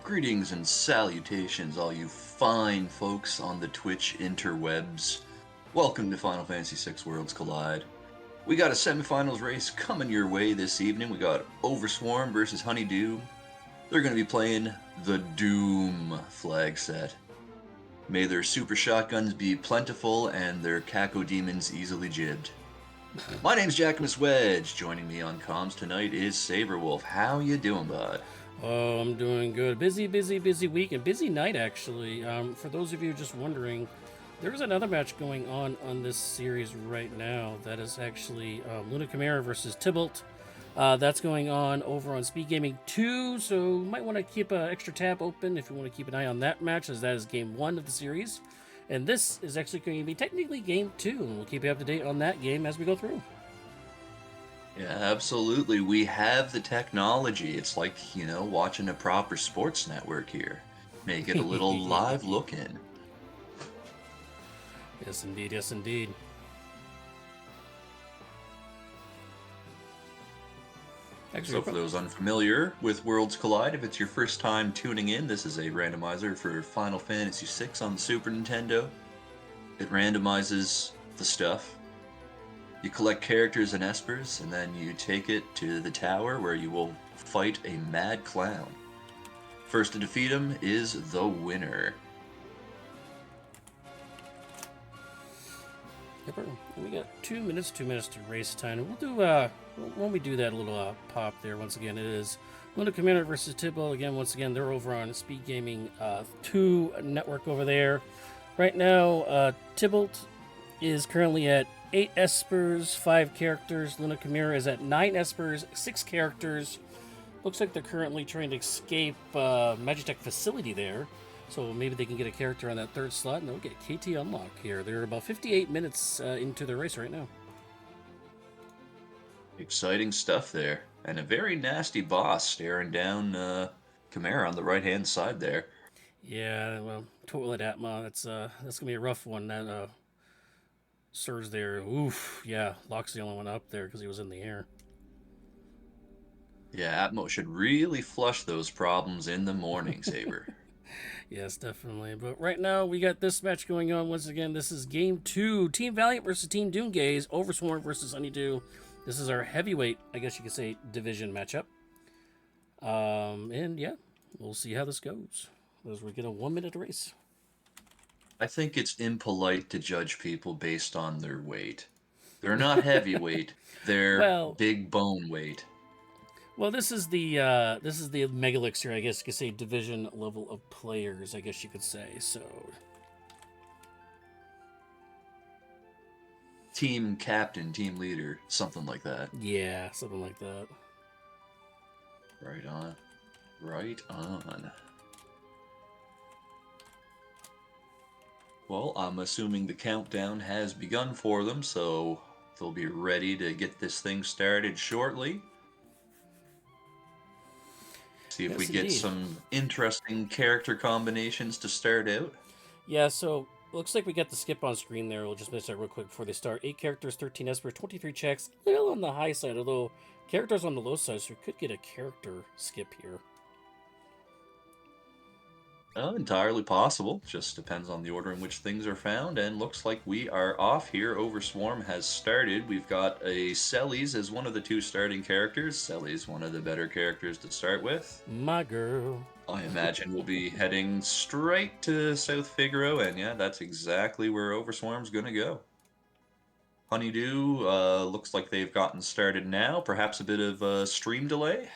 Greetings and salutations, all you fine folks on the Twitch interwebs. Welcome to Final Fantasy VI Worlds Collide. We got a semifinals race coming your way this evening. We got Overswarm versus HunnyDoo. They're going to be playing the Doom flag set. May their super shotguns be plentiful and their Caco demons easily jibbed. My name's Jackamus Wedge. Joining me on comms tonight is Saberwolf. How you doing, bud? Oh, I'm doing good. Busy week and busy night, actually. For those of you just wondering, there is another match going on this series right now. That is actually Luna Chimera versus Tybalt. That's going on over on Speed Gaming 2, so you might want to keep an extra tab open if you want to keep an eye on that match, as that is game 1 of the series. And this is actually going to be technically game 2, and we'll keep you up to date on that game as we go through. Yeah, absolutely. We have the technology. It's like, watching a proper sports network here. Make it a little live look in. Yes, indeed. Yes, indeed. Actually, so for those unfamiliar with Worlds Collide, if it's your first time tuning in, this is a randomizer for Final Fantasy VI on the Super Nintendo. It randomizes the stuff. You collect characters and espers, and then you take it to the tower where you will fight a mad clown. First to defeat him is the winner. We got 2 minutes to race time. We'll do, when we do that, a little pop there. Once again, it is Luna Chimera versus Tybalt. Again, once again, they're over on Speed Gaming 2 network over there. Right now, Tybalt is currently at 8 espers, 5 characters. Luna Chimera is at 9 espers, 6 characters. Looks like they're currently trying to escape Magitech facility there. So maybe they can get a character on that third slot and they'll get KT unlock here. They're about 58 minutes into the race right now. Exciting stuff there. And a very nasty boss staring down Chimera on the right-hand side there. Yeah, well, Toilet Atma, that's going to be a rough one. That Surge there, oof, yeah, Locke's the only one up there because he was in the air. Yeah, Atmo should really flush those problems in the morning, Saber. Yes, definitely. But right now, we got this match going on. Once again, this is Game 2. Team Valiant versus Team Doomgaze. Overswarm versus HunnyDoo. This is our heavyweight, I guess you could say, division matchup. And yeah, we'll see how this goes as we get a 1-minute race. I think it's impolite to judge people based on their weight. They're not heavyweight. They're big bone weight. Well, this is the Megalixir, I guess you could say, division level of players, I guess you could say. So, team captain, team leader, something like that. Yeah, something like that. Right on. Right on. Well, I'm assuming the countdown has begun for them, so they'll be ready to get this thing started shortly. See if we get some interesting character combinations to start out. Yeah, so looks like we got the skip on screen there. We'll just mention that real quick before they start. 8 characters, 13 espers, 23 checks. A little on the high side, although characters on the low side, so we could get a character skip here. Entirely possible. Just depends on the order in which things are found. And looks like we are off here. Overswarm has started. We've got a Celes as one of the 2 starting characters. Celes, one of the better characters to start with. My girl. I imagine we'll be heading straight to South Figaro. And yeah, that's exactly where Overswarm's going to go. HunnyDoo looks like they've gotten started now. Perhaps a bit of a stream delay.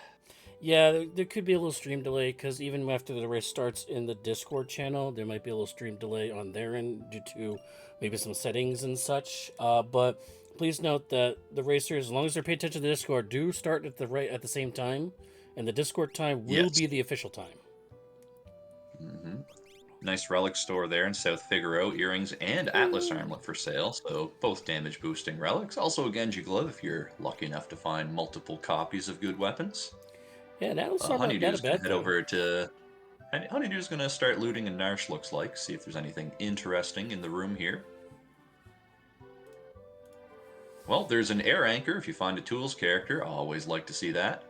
Yeah, there could be a little stream delay because even after the race starts in the Discord channel, there might be a little stream delay on their end due to maybe some settings and such. But please note that the racers, as long as they're paying attention to the Discord, do start at the same time, and the Discord time will be the official time. Mm-hmm. Nice relic store there in South Figaro. Earrings and Atlas armlet for sale, so both damage boosting relics. Also a Genji glove if you're lucky enough to find multiple copies of good weapons. Yeah, that was not a bad head over to. HunnyDoo's gonna start looting in Narsh, looks like. See if there's anything interesting in the room here. Well, there's an air anchor if you find a tools character. I always like to see that.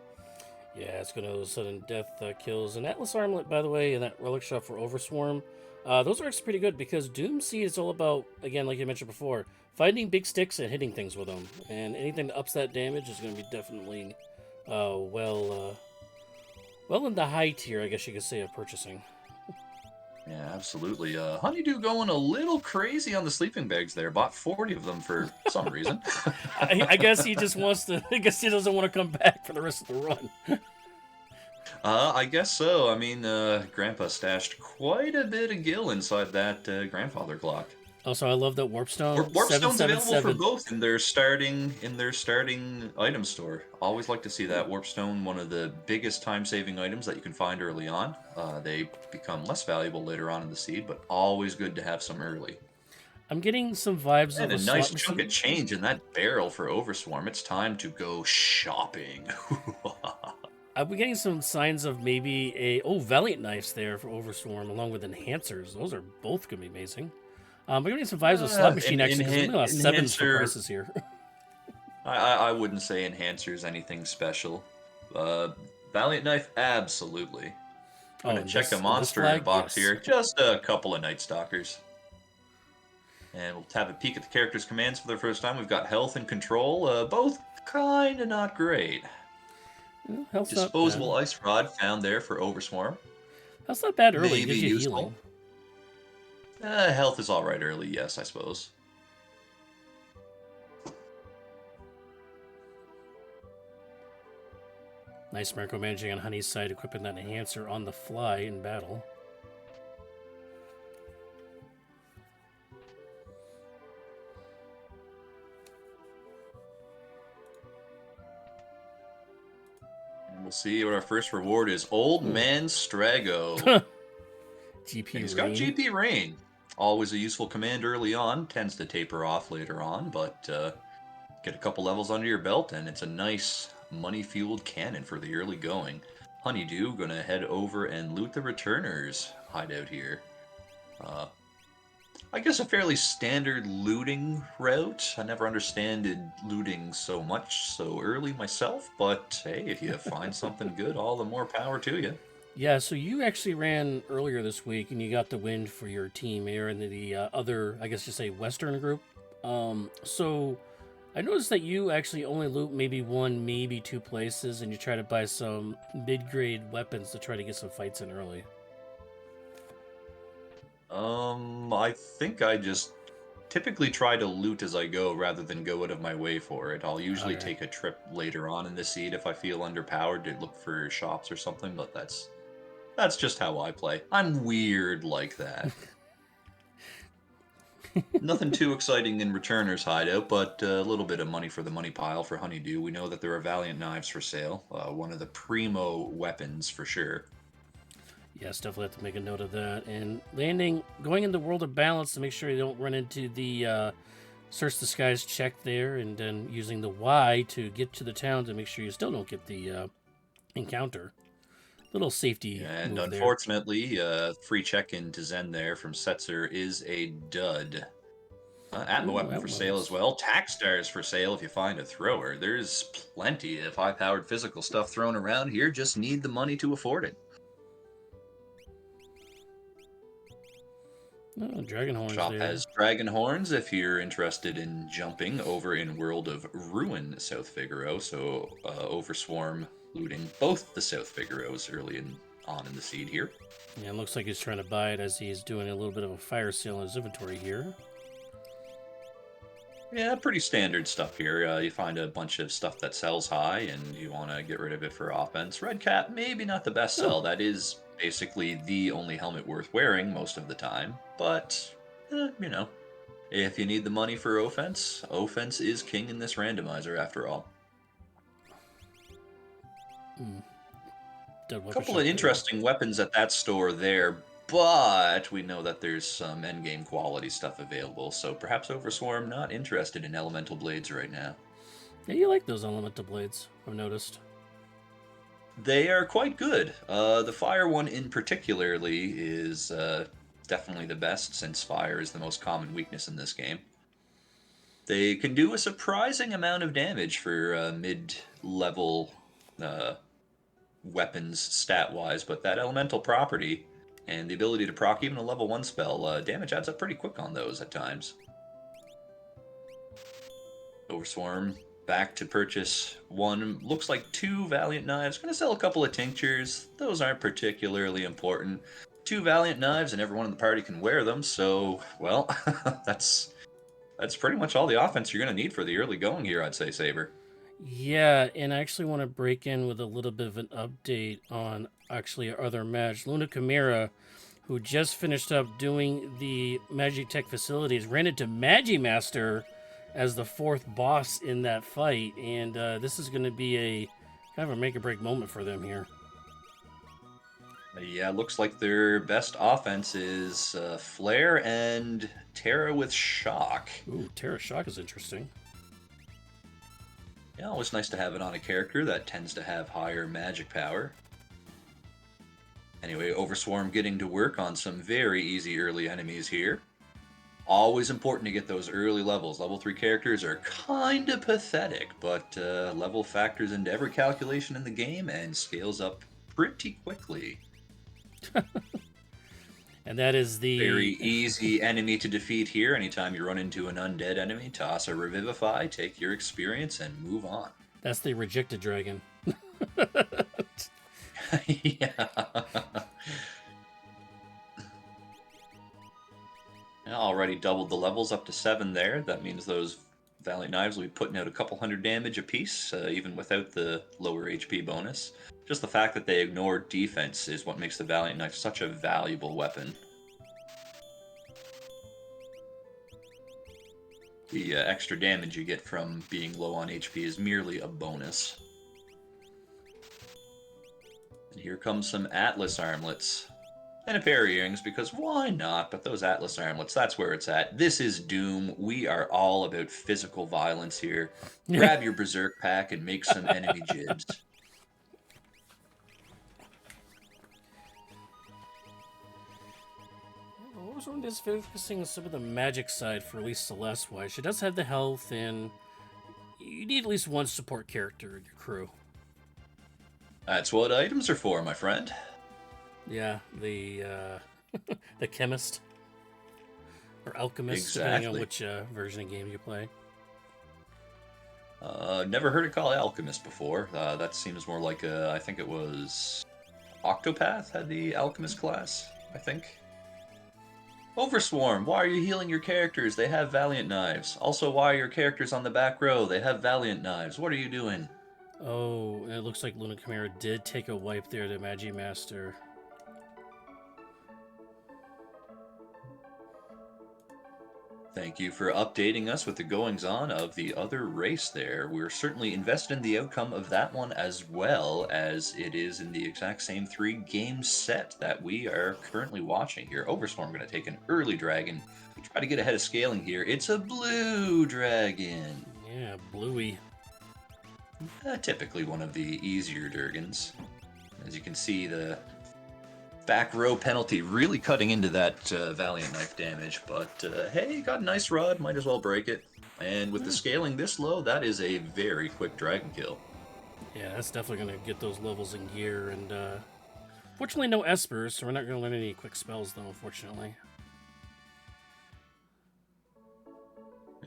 Yeah, it's going to sudden death kills. And Atlas Armlet, by the way, and that relic shop for Overswarm, those are actually pretty good because Doom Seed is all about, again, like you mentioned before, finding big sticks and hitting things with them. And anything that ups that damage is going to be definitely well in the high tier, I guess you could say, of purchasing. Yeah, absolutely. HunnyDoo going a little crazy on the sleeping bags there. Bought 40 of them for some reason. I guess he just wants to. I guess he doesn't want to come back for the rest of the run. I guess so. I mean, Grandpa stashed quite a bit of gil inside that grandfather clock. Also, I love that Warpstone Warpstone's available for 777. both in their starting item store. Always like to see that Warpstone, one of the biggest time-saving items that you can find early on. They become less valuable later on in the seed, but always good to have some early. I'm getting some vibes And of a a nice slot chunk of machine. change in that barrel for Overswarm. It's time to go shopping. I'm getting some signs of maybe a Valiant knives there for Overswarm, along with enhancers. Those are both gonna be amazing. We're getting some vibes of slot machine actually because we only lost sevens for Enhancer. prices here. I wouldn't say Enhancer's anything special. Uh, Valiant Knife, absolutely. Oh, Gonna check a in this monster in a flag, box yes. here. Just a couple of Night Stalkers. And we'll have a peek at the character's commands for the first time. We've got Health and Control, both kinda not great. Well, health's not bad. Disposable Ice Rod found there for Overswarm. Health's not bad early. It Maybe gives you useful. healing. Health is alright early, yes, I suppose. Nice micromanaging on Honey's side, equipping that enhancer on the fly in battle. And we'll see what our first reward is. Old Man Strago. GP And he's got Rain. GP Rain. Always a useful command early on. Tends to taper off later on, but get a couple levels under your belt, and it's a nice money-fueled cannon for the early going. HunnyDoo gonna head over and loot the returners hideout here. I guess a fairly standard looting route. I never understood looting so much so early myself, but hey, if you find something good, all the more power to you. Yeah, so you actually ran earlier this week and you got the win for your team here in the other, I guess you say, Western group. So I noticed that you actually only loot maybe one, maybe two places, and you try to buy some mid-grade weapons to try to get some fights in early. I think I just typically try to loot as I go rather than go out of my way for it. I'll usually Okay. take a trip later on in the seed if I feel underpowered to look for shops or something, but that's just how I play. I'm weird like that. Nothing too exciting in Returner's hideout, but a little bit of money for the money pile for HunnyDoo. We know that there are Valiant knives for sale. One of the primo weapons for sure. Yes, definitely have to make a note of that. And landing, going in the world of balance to make sure you don't run into the search the skies check there, and then using the Y to get to the town to make sure you still don't get the encounter. Little safety And move there. unfortunately, free check-in to Zen there from Setzer is a dud. Atma Ooh, weapon for sale as well. Tax stars for sale if you find a thrower. There's plenty of high-powered physical stuff thrown around here. Just need the money to afford it. Oh, dragon horns Shop there. has dragon horns if you're interested in jumping over in World of Ruin South Figaro. So Overswarm looting both the South Figaros early on in the seed here. Yeah, it looks like he's trying to buy it as he's doing a little bit of a fire sale in his inventory here. Yeah, pretty standard stuff here. You find a bunch of stuff that sells high and you want to get rid of it for offense. Red Cap, maybe not the best sell. That is basically the only helmet worth wearing most of the time. But, if you need the money for offense, offense is king in this randomizer after all. Dead A weapon couple of shop there. interesting weapons at that store there, but we know that there's some endgame quality stuff available, so perhaps Overswarm not interested in elemental blades right now. Yeah, you like those elemental blades, I've noticed. They are quite good. The fire one in particularly is definitely the best, since fire is the most common weakness in this game. They can do a surprising amount of damage for mid-level weapons stat-wise, but that elemental property and the ability to proc even a level 1 spell, damage adds up pretty quick on those at times. Overswarm back to purchase one, looks like 2 Valiant Knives. Gonna sell a couple of tinctures. Those aren't particularly important. 2 Valiant Knives and everyone in the party can wear them, so, well, that's pretty much all the offense you're gonna need for the early going here, I'd say, Saber. Yeah, and I actually want to break in with a little bit of an update on actually our other match. Luna Chimera, who just finished up doing the Magic Tech facilities, ran into Magimaster as the 4th boss in that fight, and this is going to be a kind of a make or break moment for them here. Yeah, looks like their best offense is Flare and Terra with Shock. Ooh, Terra Shock is interesting. Yeah, always nice to have it on a character that tends to have higher magic power. Anyway, Overswarm getting to work on some very easy early enemies here. Always important to get those early levels. Level 3 characters are kinda pathetic, but level factors into every calculation in the game and scales up pretty quickly. And that is the Very easy enemy to defeat here. Anytime you run into an undead enemy, toss a Revivify, take your experience, and move on. That's the rejected dragon. Yeah. Already doubled the levels up to 7 there. That means those Valiant Knives will be putting out a couple hundred damage apiece, even without the lower HP bonus. Just the fact that they ignore defense is what makes the Valiant Knife such a valuable weapon. The extra damage you get from being low on HP is merely a bonus. And here comes some Atlas Armlets. And a pair of earrings, because why not? But those Atlas Armlets, that's where it's at. This is Doom. We are all about physical violence here. Grab your Berserk pack and make some enemy jibs. Overswarm is focusing on some of the magic side for at least Celeste-wise. She does have the health, and you need at least one support character in your crew. That's what items are for, my friend. Yeah, the the chemist or alchemist, Exactly. depending on which version of game you play. Never heard it called alchemist before. That seems more like I think it was Octopath had the alchemist class, I think. Overswarm, why are you healing your characters? They have Valiant Knives. Also, why are your characters on the back row? They have Valiant Knives. What are you doing? Oh, and it looks like Luna Chimera did take a wipe there to Magimaster. Thank you for updating us with the goings-on of the other race there. We're certainly invested in the outcome of that one as well, as it is in the exact same 3-game set that we are currently watching here. Overswarm going to take an early dragon. We try to get ahead of scaling here. It's a blue dragon. Yeah, bluey. Typically one of the easier Durgans. As you can see, the back row penalty really cutting into that Valiant Knife damage, but hey, got a nice rod, might as well break it. And with the scaling this low, that is a very quick dragon kill. Yeah, that's definitely going to get those levels in gear, and fortunately no Espers, so we're not going to learn any quick spells though, unfortunately.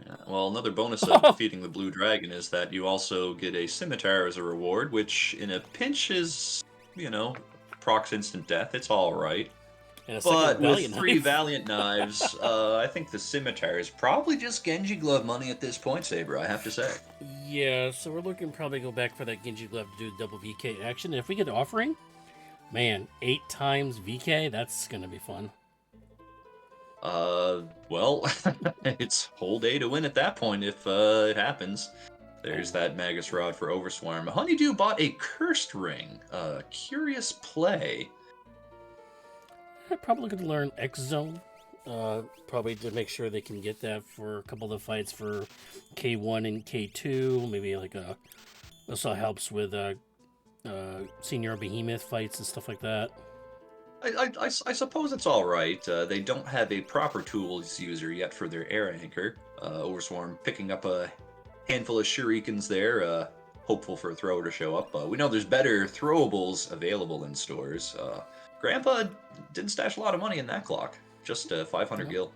Yeah, well, another bonus of defeating the blue dragon is that you also get a scimitar as a reward, which in a pinch is, you know, procs instant death. It's all right. But with 3 Valiant Knives, I think the scimitar is probably just Genji Glove money at this point, Saber, I have to say. Yeah, so we're looking to probably go back for that Genji Glove to do double VK action. And if we get the offering, man, 8 times VK, that's going to be fun. Well, it's whole day to win at that point if it happens. There's that Magus Rod for Overswarm. HunnyDoo bought a Cursed Ring. Curious play. Probably going to learn X Zone. Probably to make sure they can get that for a couple of the fights for K1 and K2. Maybe like also helps with Senior Behemoth fights and stuff like that. I suppose it's all right. They don't have a proper tools user yet for their air anchor. Overswarm picking up a handful of shurikens there. hopeful for a thrower to show up. We know there's better throwables available in stores. Grandpa didn't stash a lot of money in that clock, just 500 Yep. gil.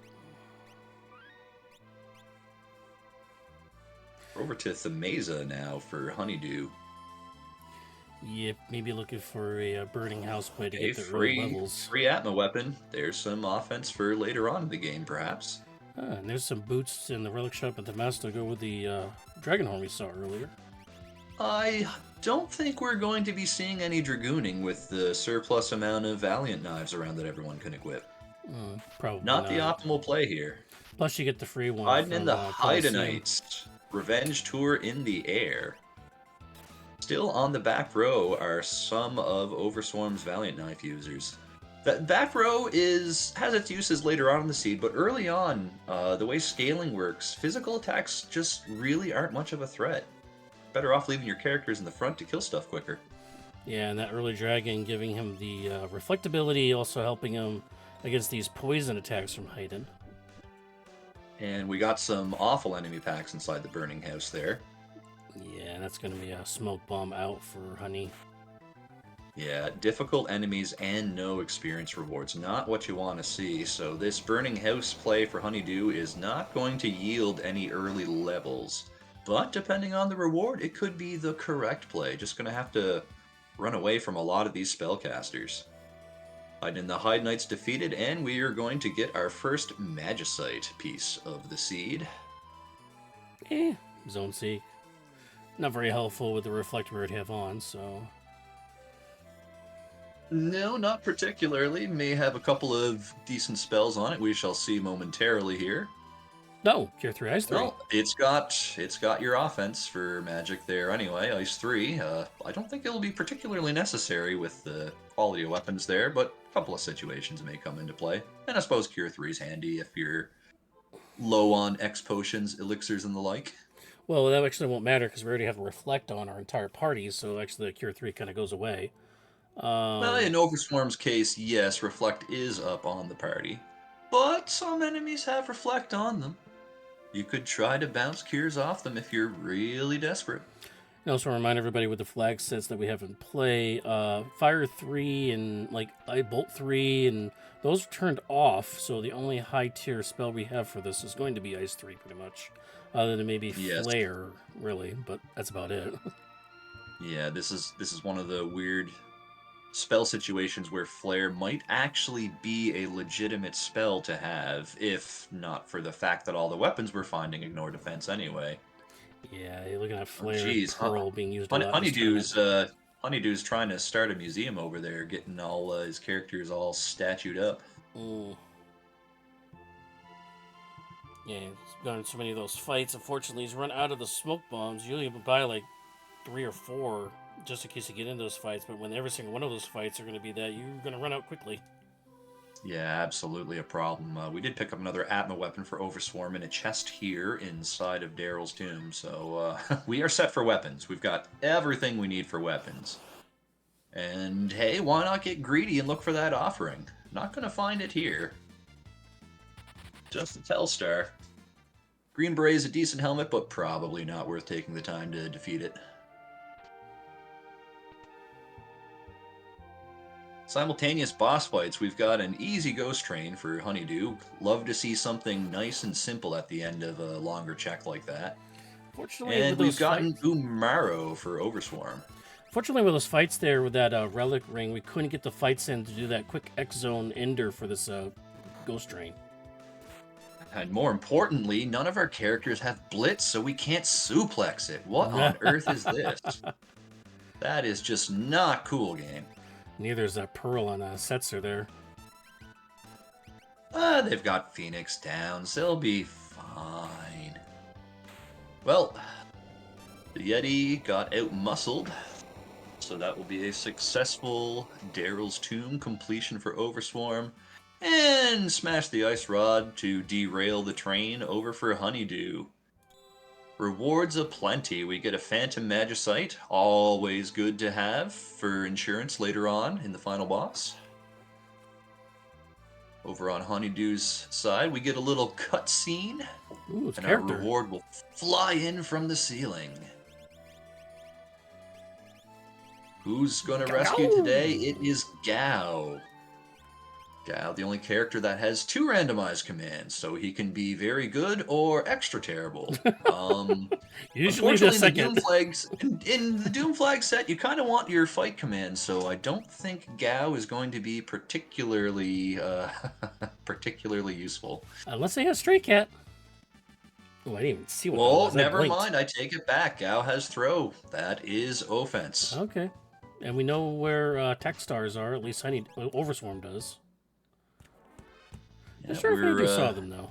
We're over to Thameza now for HunnyDoo. Yep, maybe looking for a burning house play to A get the early free levels. Atma weapon. There's some offense for later on in the game, perhaps. And there's some boots in the relic shop at the mass to go with the dragon horn we saw earlier. I don't think we're going to be seeing any dragooning with the surplus amount of Valiant knives around that everyone can equip. Probably Not the optimal play here. Plus, you get the free one Hiding from in the Colosseum. Hydenites. Revenge Tour in the air. Still on the back row are some of Overswarm's Valiant Knife users. That back row has its uses later on in the seed, but early on, the way scaling works, physical attacks just really aren't much of a threat. Better off leaving your characters in the front to kill stuff quicker. Yeah, and that early dragon giving him the reflectability, also helping him against these poison attacks from Haydn. And we got some awful enemy packs inside the burning house there. Yeah, and that's going to be a smoke bomb out for Honey. Yeah, difficult enemies and no experience rewards. Not what you want to see. So this burning house play for HunnyDoo is not going to yield any early levels. But depending on the reward, it could be the correct play. Just going to have to run away from a lot of these spellcasters. And the Hyde Knights defeated, and we are going to get our first Magicite piece of the seed. Zone Seek. Not very helpful with the reflect we already have on, so... No, not particularly. May have a couple of decent spells on it. We shall see momentarily here. No, Cure 3, Ice 3. Well, it's got your offense for magic there anyway, Ice 3. I don't think it'll be particularly necessary with the quality of weapons there, but a couple of situations may come into play. And I suppose Cure 3 is handy if you're low on X potions, elixirs, and the like. Well, that actually won't matter because we already have a reflect on our entire party, so actually the Cure 3 kind of goes away. Well, in Overswarm's case, yes, Reflect is up on the party. But some enemies have Reflect on them. You could try to bounce cures off them if you're really desperate. And also remind everybody with the flag sets that we have in play, Fire 3 and like Bolt 3, and those are turned off, so the only high tier spell we have for this is going to be Ice 3 pretty much. Other than maybe Flare, really, but that's about it. Yeah, this is one of the weird spell situations where Flare might actually be a legitimate spell to have, if not for the fact that all the weapons we're finding ignore defense anyway. Yeah, you're looking at Flare Pearl being used a lot. HunnyDoo's trying to start a museum over there, getting all his characters all statued up. Yeah, he's gone so many of those fights. Unfortunately, he's run out of the smoke bombs. You only buy like 3 or 4 just in case you get into those fights. But when every single one of those fights are going to be that, you're going to run out quickly. Yeah, absolutely a problem. We did pick up another Atma weapon for Overswarm in a chest here inside of Daryl's tomb. So we are set for weapons. We've got everything we need for weapons. And hey, why not get greedy and look for that offering? Not going to find it here. Just a Telstar. Green Beret is a decent helmet, but probably not worth taking the time to defeat it. Simultaneous boss fights. We've got an easy ghost train for HunnyDoo. Love to see something nice and simple at the end of a longer check like that. Fortunately, and we've gotten Umaro for Overswarm. Fortunately, with those fights there with that relic ring, we couldn't get the fights in to do that quick X-zone ender for this ghost train. And more importantly, none of our characters have blitz, so we can't suplex it. What on earth is this? That is just not cool, game. Neither is that Pearl on Setzer there. They've got Phoenix down, so they'll be fine. Well, the Yeti got out-muscled, so that will be a successful Daryl's Tomb completion for Overswarm. And smash the ice rod to derail the train over for HunnyDoo. Rewards aplenty. We get a Phantom Magicite, always good to have for insurance later on in the final boss. Over on HunnyDoo's side, we get a little cutscene, and our reward will fly in from the ceiling. Who's going to Go, rescue today? It go! is Gao. Gao, the only character that has 2 randomized commands, so he can be very good or extra terrible. Usually the Unfortunately, in the second. Doom Flags, in the Doom Flag set, you kind of want your fight commands, so I don't think Gao is going to be particularly particularly useful. Unless they have Stray Cat. Oh, I didn't even see what that Well, was. I never blinked. mind. I take it back. Gao has throw. That is offense. Okay. And we know where tech stars are. At least Overswarm does. Not Yeah, sure if any do saw them though.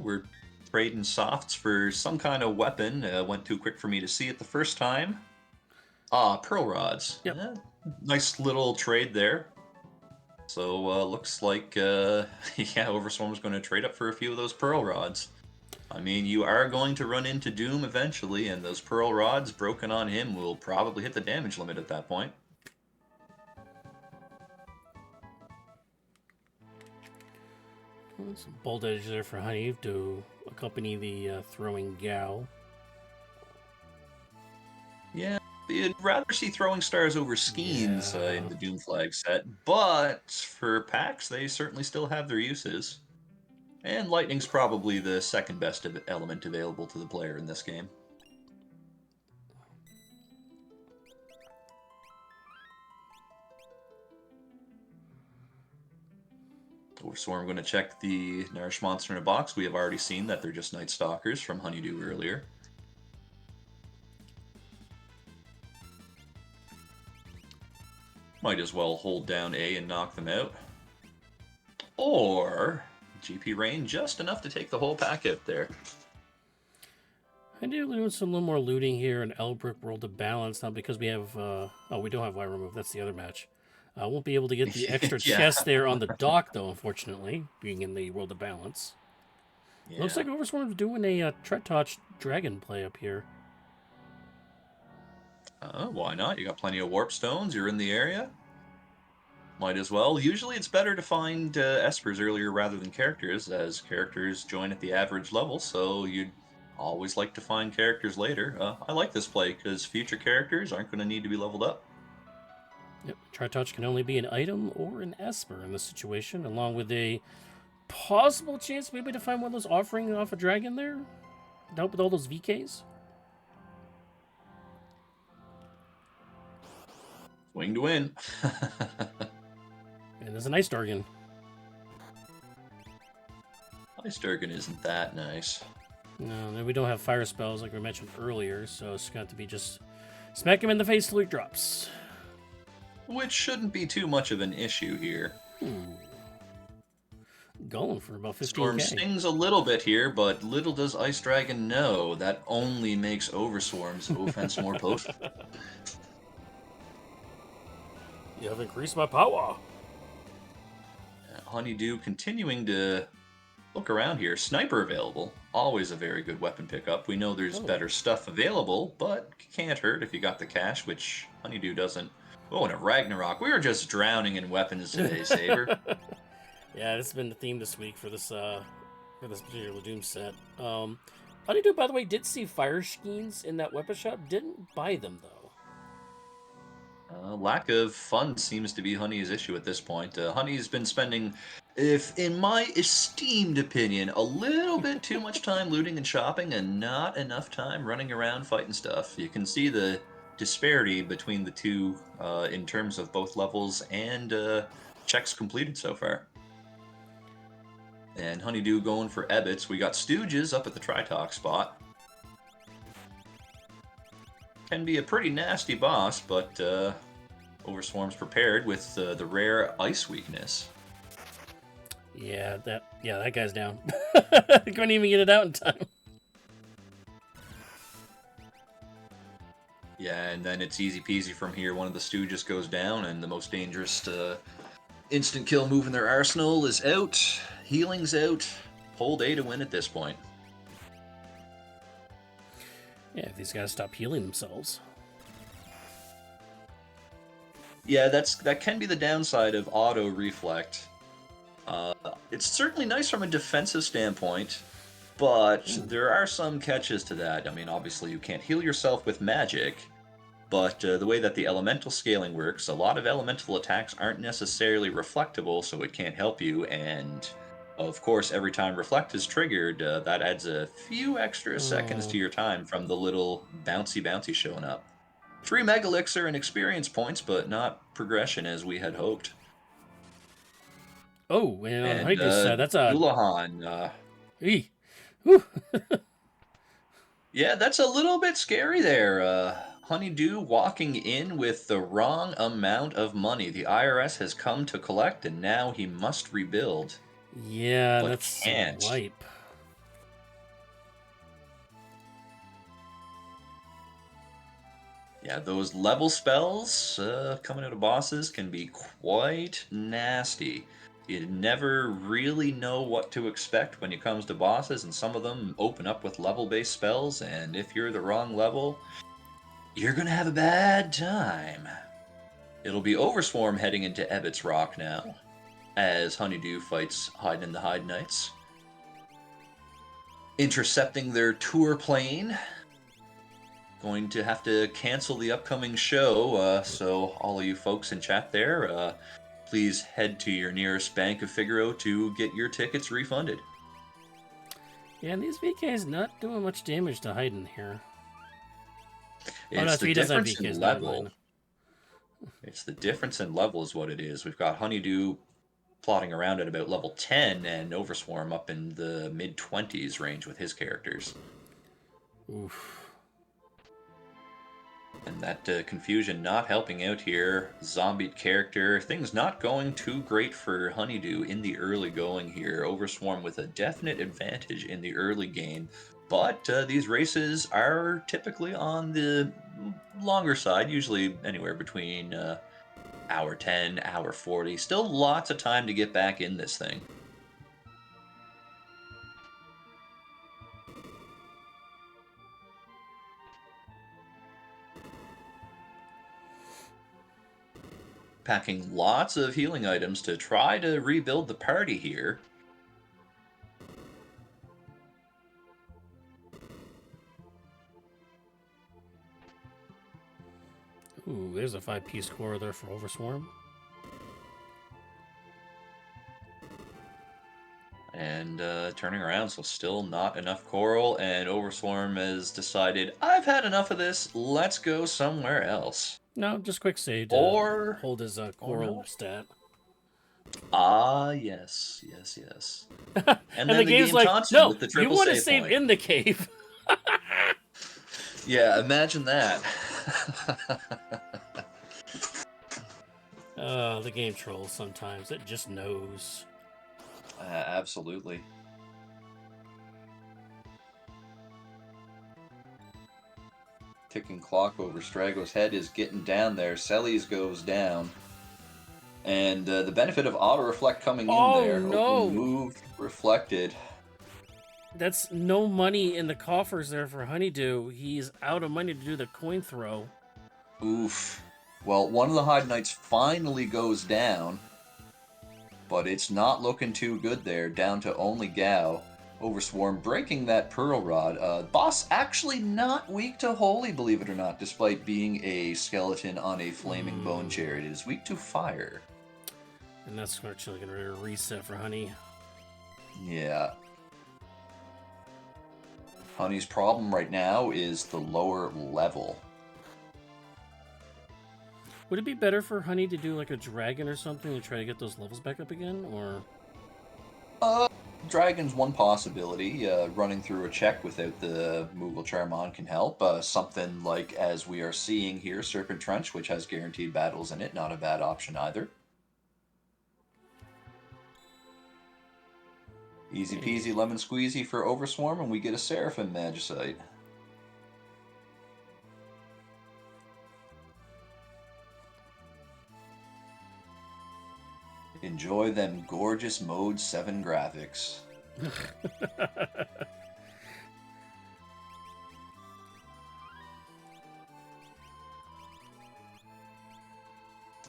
we're trading softs for some kind of weapon. Went too quick for me to see it the first time. Ah, pearl rods. Yep. Nice little trade there. So looks like yeah, Overswarm's going to trade up for a few of those pearl rods. I mean, you are going to run into Doom eventually, and those pearl rods broken on him will probably hit the damage limit at that point. Some bold edge there for Honey to accompany the throwing Gao. Yeah, you'd rather see throwing stars over skeins in the Doom Flag set, but for packs, they certainly still have their uses. And lightning's probably the second best element available to the player in this game. So I'm going to check the Nourish Monster in a Box. We have already seen that they're just Night Stalkers from HunnyDoo earlier. Might as well hold down A and knock them out. Or GP Rain just enough to take the whole pack out there. I do doing some little more looting here in Elbrook World of Balance now because we have oh, we don't have Wire Remove. That's the other match. I won't be able to get the extra Yeah. chest there on the dock though, unfortunately, being in the World of Balance. Yeah. Looks like Overswarm's doing a Tretouch Dragon play up here. Why not? You got plenty of warp stones. You're in the area. Might as well. Usually it's better to find espers earlier rather than characters, as characters join at the average level, so you'd always like to find characters later. I like this play because future characters aren't going to need to be leveled up. Yep, Tretouch can only be an item or an esper in this situation, along with a possible chance maybe to find one of those offering off a dragon there to help with all those VKs. Swing to win. And there's an Ice Dargan. Ice Dargan isn't that nice. No, we don't have fire spells like we mentioned earlier, so it's going to have to be just smack him in the face till he drops. Which shouldn't be too much of an issue here. Going for about 15k. Storm stings a little bit here, but little does Ice Dragon know that only makes Overswarm's offense more potent. You have increased my power. HunnyDoo continuing to look around here. Sniper available. Always a very good weapon pickup. We know there's better stuff available, but can't hurt if you got the cash, which HunnyDoo doesn't. Oh, and a Ragnarok. We were just drowning in weapons today, Saber. Yeah, this has been the theme this week for this particular Doom set. HunnyDoo, by the way, did see fire skeins in that weapon shop. Didn't buy them though. Lack of fun seems to be Honey's issue at this point. Honey's been spending, if in my esteemed opinion, a little bit too much time looting and shopping and not enough time running around fighting stuff. You can see the disparity between the two in terms of both levels and checks completed so far. And HunnyDoo going for Ebbets. We got Stooges up at the Tritalk spot. Can be a pretty nasty boss, but Overswarm's prepared with the rare ice weakness. Yeah, that guy's down. Couldn't even get it out in time. Yeah, and then it's easy peasy from here. One of the Stooges goes down, and the most dangerous instant kill move in their arsenal is out. Healing's out. Hold A to win at this point. Yeah, if these guys stop healing themselves. Yeah, that can be the downside of auto reflect. It's certainly nice from a defensive standpoint, but there are some catches to that. I mean, obviously you can't heal yourself with magic, But the way that the elemental scaling works, a lot of elemental attacks aren't necessarily reflectable, so it can't help you. And of course, every time reflect is triggered, that adds a few extra seconds Oh. to your time from the little bouncy showing up. 3 Mega Elixir and experience points, but not progression as we had hoped. Oh, and on And HunnyDoo's side, that's a... Dulahan, Eee. Whew. yeah, that's a little bit scary there. HunnyDoo walking in with the wrong amount of money. The IRS has come to collect, and now he must rebuild, Yeah, but that's a can't. wipe. Yeah, those level spells coming out of bosses can be quite nasty. You never really know what to expect when it comes to bosses, and some of them open up with level-based spells, and if you're the wrong level, you're gonna have a bad time. It'll be Overswarm heading into Ebbett's Rock now, as HunnyDoo fights Hide in the Hide Knights. Intercepting their tour plane. Going to have to cancel the upcoming show, so all of you folks in chat there, please head to your nearest Bank of Figaro to get your tickets refunded. Yeah, and these VKs not doing much damage to Haydn here. Oh, no, It's so the he doesn't have difference in VKs, never level. mind. It's the difference in level is what it is. We've got HunnyDoo plotting around at about level 10 and Overswarm up in the mid-20s range with his characters. Oof. And that confusion not helping out here. Zombied character. Things not going too great for HunnyDoo in the early going here. Overswarm with a definite advantage in the early game. But these races are typically on the longer side, usually anywhere between hour 10, hour 40. Still lots of time to get back in this thing. Packing lots of healing items to try to rebuild the party here. Ooh, there's a 5-piece score there for Overswarm. And turning around, so still not enough coral, and Overswarm has decided, I've had enough of this, let's go somewhere else. No, just quick save to Or hold his coral not. stat. Ah, yes, yes, yes. And And the then the game's game like, taunts him no, with the you triple want to save save point. in the cave. Yeah, imagine that. The game trolls sometimes. It just knows. Absolutely. Ticking clock over Strago's head is getting down there. Selly's goes down. And the benefit of auto reflect coming in Oh, there. no. Open move, reflected. That's no money in the coffers there for HunnyDoo. He's out of money to do the coin throw. Oof. Well, one of the Hide Knights finally goes down. But it's not looking too good there. Down to only Gao. Overswarm breaking that Pearl Rod. Boss actually not weak to Holy, believe it or not, despite being a skeleton on a flaming bone chariot. It is weak to fire. And that's actually going to reset for Honey. Yeah. Honey's problem right now is the lower level. Would it be better for Honey to do like a dragon or something to try to get those levels back up again, or? Dragon's one possibility. Running through a check without the Moogle Charm on can help. Something like, as we are seeing here, Serpent Trench, which has guaranteed battles in it. Not a bad option either. Easy peasy lemon squeezy for Overswarm, and we get a Seraphim Magicite. Enjoy them gorgeous Mode 7 graphics.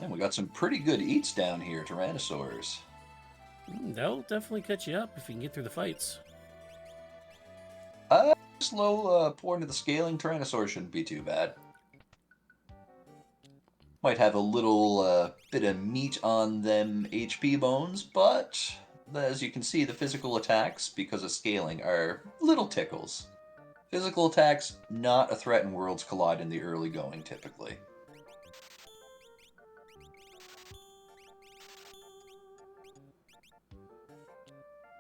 And we got some pretty good eats down here, Tyrannosaurs. That'll definitely catch you up if you can get through the fights. Slow pour into the scaling Tyrannosaur shouldn't be too bad. Might have a little bit of meat on them HP bones, but as you can see, the physical attacks, because of scaling, are little tickles. Physical attacks, not a threat in Worlds Collide in the early going, typically.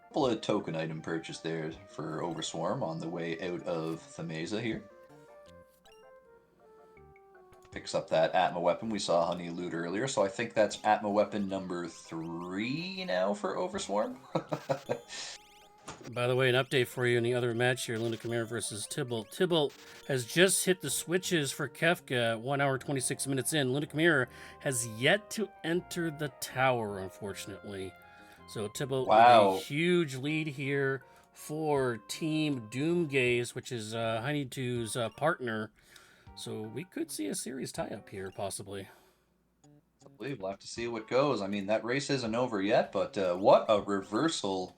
Couple of token item purchase there for Overswarm on the way out of Thamasa here. Picks up that Atma weapon we saw Honey loot earlier, so I think that's Atma weapon number 3 now for Overswarm. By the way, an update for you in the other match here, Luna Chimera versus Tybalt. Tybalt has just hit the switches for Kefka 1 hour 26 minutes in. Luna Chimera has yet to enter the tower, unfortunately. So Tybalt with a huge lead here for Team Doomgaze, which is HunnyDoo's partner. So we could see a series tie-up here, possibly. I believe we'll have to see what goes. I mean, that race isn't over yet, but what a reversal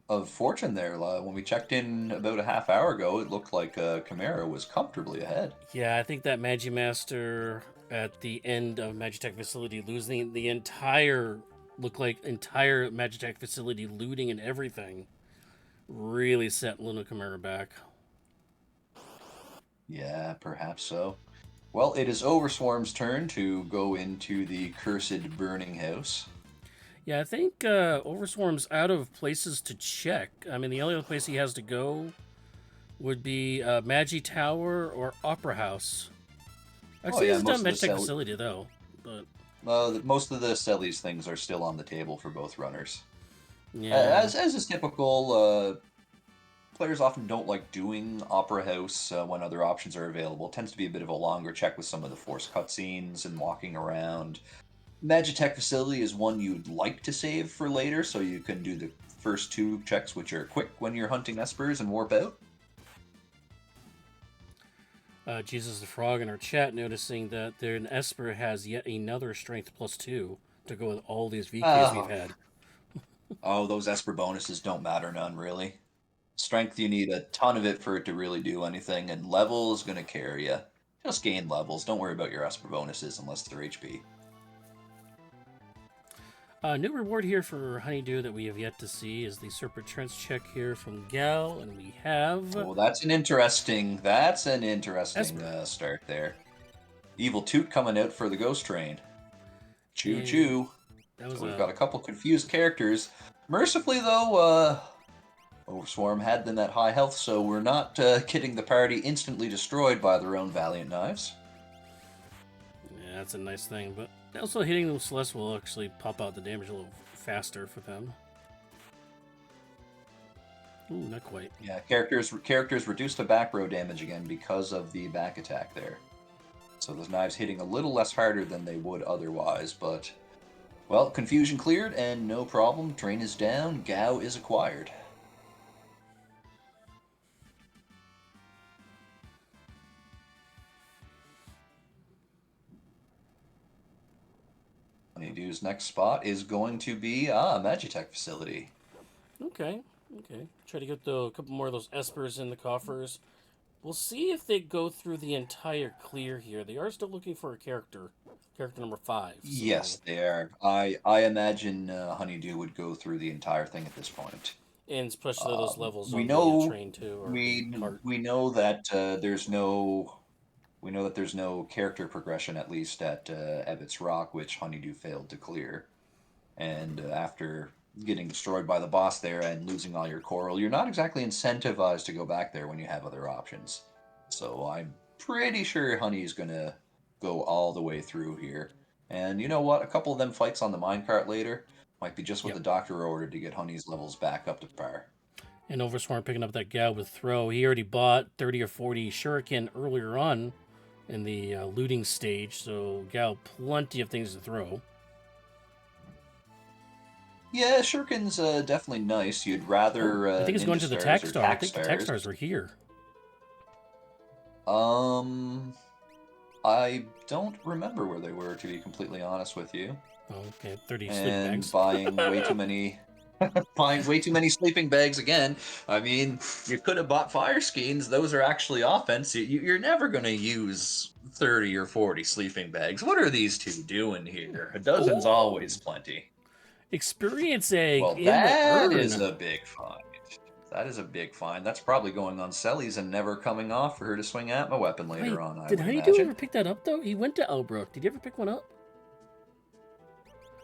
of fortune there. When we checked in about a half hour ago, it looked like Chimera was comfortably ahead. Yeah, I think that Magimaster at the end of Magitech facility losing the entire Magitech facility looting and everything really set Luna Chimera back. Yeah, perhaps so. Well, it is Overswarm's turn to go into the cursed burning house. Yeah, I think Overswarm's out of places to check. I mean, the only other place he has to go would be Magi Tower or Opera House. Actually, he hasn't done Magitech facility, though. But most of the Sellies things are still on the table for both runners. Yeah. As is typical, players often don't like doing Opera House when other options are available. It tends to be a bit of a longer check with some of the forced cutscenes and walking around. Magitech facility is one you'd like to save for later, so you can do the first 2 checks, which are quick when you're hunting Espers and warp out. Jesus the Frog in our chat noticing that an Esper has yet another strength +2 to go with all these VKs we've had. Oh, those Esper bonuses don't matter none, really. Strength, you need a ton of it for it to really do anything, and level is going to carry you. Just gain levels. Don't worry about your Esper bonuses unless they're HP. New reward here for HunnyDoo that we have yet to see is the Serpent Trench check here from Gal, and we have... Oh, that's an interesting start there. Evil Toot coming out for the Ghost Train. Choo-choo. So we've got a couple confused characters. Mercifully, though, Overswarm had them at high health, so we're not getting the party instantly destroyed by their own Valiant Knives. Yeah, that's a nice thing, but also hitting them Celeste will actually pop out the damage a little faster for them. Ooh, not quite. Yeah, characters reduce the back row damage again because of the back attack there. So those knives hitting a little less harder than they would otherwise, but... Well, confusion cleared, and no problem. Train is down, Gao is acquired. HunnyDoo's next spot is going to be Magitech facility. Okay. Try to get a couple more of those Espers in the coffers. We'll see if they go through the entire clear here. They are still looking for a character number 5. So. Yes, they are. I imagine HunnyDoo would go through the entire thing at this point. And especially those levels we on know, the train too. We know that there's no character progression, at least at Ebbets Rock, which HunnyDoo failed to clear. And after getting destroyed by the boss there and losing all your coral, you're not exactly incentivized to go back there when you have other options. So I'm pretty sure Honey's going to go all the way through here. And you know what? A couple of them fights on the minecart later might be just what the doctor ordered to get Honey's levels back up to par. And Overswarm picking up that Gal with throw. He already bought 30 or 40 shuriken earlier on in the looting stage, so Gal plenty of things to throw. Yeah, shuriken's definitely nice. You'd rather I think it's going to the tack star. I think the tack stars were here. I don't remember where they were, to be completely honest with you. Oh, okay, 30 sleeping bags. Buying way too many... Buying way too many sleeping bags again. I mean, you could have bought fire skeins. Those are actually offense. You're never going to use 30 or 40 sleeping bags. What are these two doing here? A dozen's Oh, always plenty. experience egg Well, in the that is urn. a big find. That is a big find. That's probably going on Selly's and never coming off for her to swing at my weapon later Wait, on, I did would HunnyDoo imagine. ever pick that up though? He went to Elbrook. Did you ever pick one up?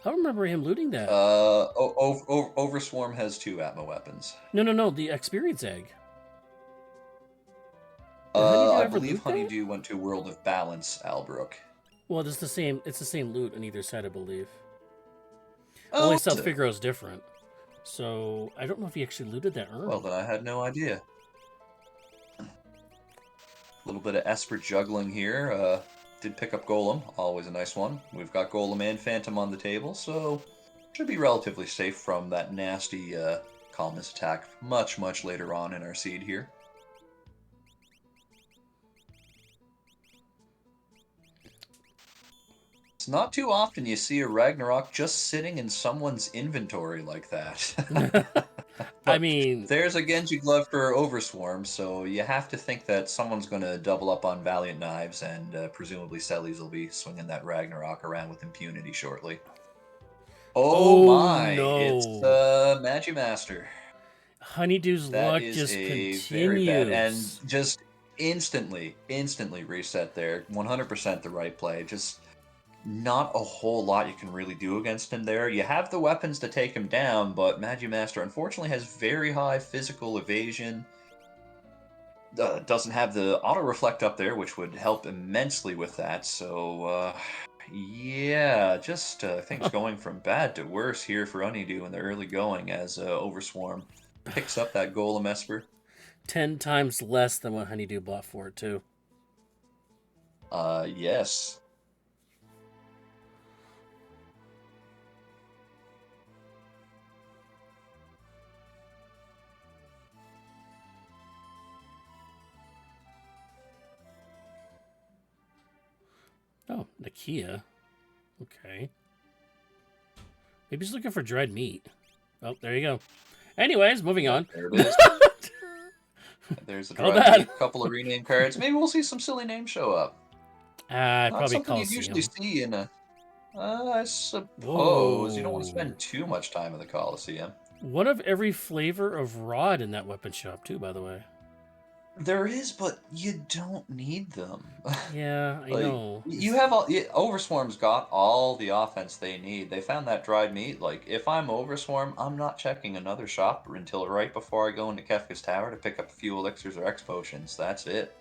I don't remember him looting that. Overswarm has 2 Atma weapons. No. The experience egg. Did HunnyDoo I ever believe loot that? HunnyDoo went to World of Balance, Albrook. Well, it's the same. It's the same loot on either side, I believe. Oh, Only is South it? Figaro is different. So I don't know if he actually looted that urn. Well, then I had no idea. A little bit of Esper juggling here. Did pick up Golem, always a nice one. We've got Golem and Phantom on the table, so should be relatively safe from that nasty Calmness attack much later on in our seed here. It's not too often you see a Ragnarok just sitting in someone's inventory like that. I But mean, there's a Genji glove for Overswarm, so you have to think that someone's going to double up on Valiant Knives, and presumably Sellies will be swinging that Ragnarok around with impunity shortly. Oh oh my, it's no. Magimaster. HunnyDoo's That luck is just a very bad, and continues. just instantly reset there. 100% the right play. Just not a whole lot you can really do against him there. You have the weapons to take him down, but Magimaster unfortunately has very high physical evasion. Doesn't have the auto reflect up there, which would help immensely with that. So, yeah, just things going from bad to worse here for HunnyDoo in the early going as Overswarm picks up that Golem Esper. 10 times less than what HunnyDoo bought for it, too. Yes. Oh, Nakia. Okay. Maybe he's looking for dried meat. Oh, there you go. Anyways, moving on. There it is. There's the Call dried that. meat, couple of rename cards. Maybe we'll see some silly names show up. Not Probably something you'd usually Coliseum. see in a. I suppose you don't want to Whoa. spend too much time in the Coliseum. One of every flavor of rod in that weapon shop, too, by the way. There is, but you don't need them. Yeah, I Like know. you have all. Overswarm's got all the offense they need. They found that dried meat. Like if I'm Overswarm, I'm not checking another shop until right before I go into Kefka's tower to pick up a few elixirs or X potions. That's it.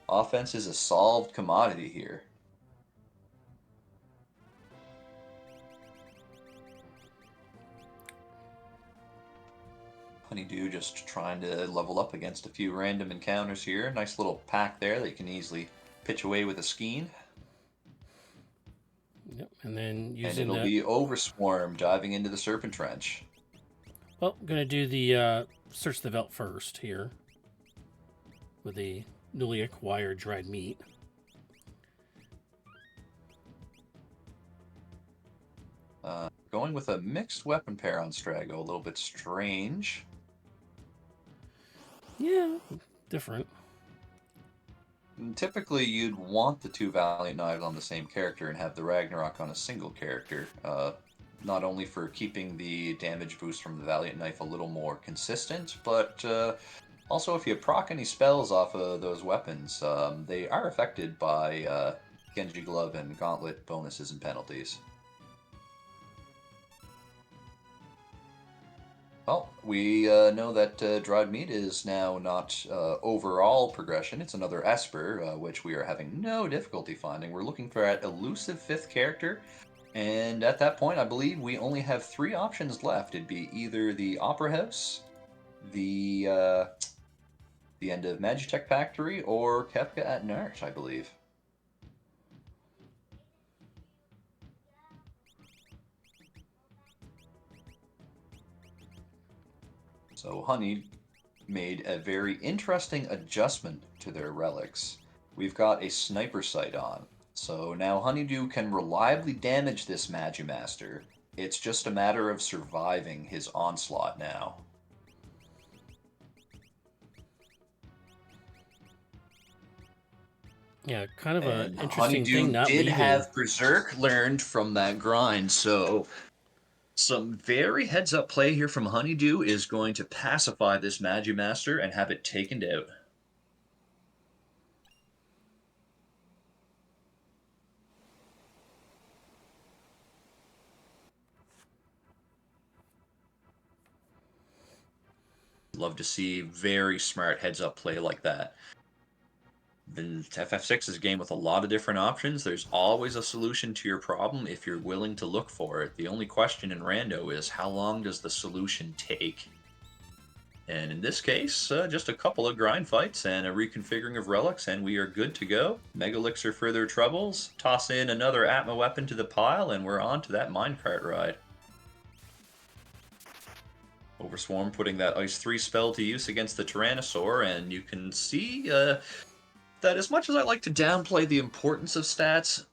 Offense is a solved commodity here. HunnyDoo just trying to level up against a few random encounters here. Nice little pack there that you can easily pitch away with a Skeen. Yep, and then And using it'll that. be Overswarm diving into the Serpent Trench. Well, I'm going to do the search the Veldt first here with the newly acquired dried meat. Going with a mixed weapon pair on Strago, a little bit strange. Yeah, different. And typically, you'd want the 2 Valiant Knives on the same character and have the Ragnarok on a single character. Not only for keeping the damage boost from the Valiant Knife a little more consistent, but also if you proc any spells off of those weapons, they are affected by Genji Glove and Gauntlet bonuses and penalties. Well, we know that dried meat is now not overall progression. It's another Esper, which we are having no difficulty finding. We're looking for that elusive 5th character, and at that point, I believe we only have 3 options left. It'd be either the Opera House, the end of Magitech Factory, or Kefka at Nart, I believe. So Honey made a very interesting adjustment to their relics. We've got a sniper sight on, so now HunnyDoo can reliably damage this Magimaster. It's just a matter of surviving his onslaught now. Yeah, kind of a And interesting thing HunnyDoo not did leaving. have Berserk learned from that grind, so some very heads-up play here from HunnyDoo is going to pacify this Magimaster and have it taken out. Love to see very smart heads-up play like that. The FF6 is a game with a lot of different options. There's always a solution to your problem if you're willing to look for it. The only question in Rando is how long does the solution take? And in this case, just a couple of grind fights and a reconfiguring of relics, and we are good to go. Megalixir for their troubles. Toss in another Atma weapon to the pile, and we're on to that minecart ride. Overswarm putting that Ice 3 spell to use against the Tyrannosaur, and you can see that as much as I like to downplay the importance of stats,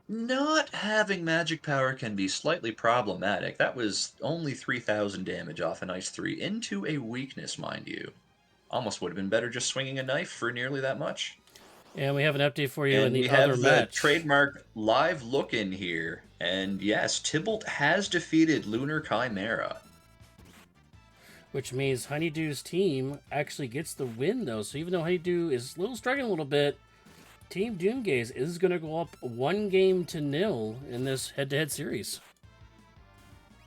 not having magic power can be slightly problematic. That was only 3,000 damage off an Ice 3 into a weakness, mind you. Almost would have been better just swinging a knife for nearly that much. And we have an update for you in And the we other have the match. trademark live look in here. And yes, Tybalt has defeated Lunar Chimera. Which means HunnyDoo's team actually gets the win, though. So even though HunnyDoo is struggling a little bit, Team Doomgaze is going to go up 1-0 in this head-to-head series.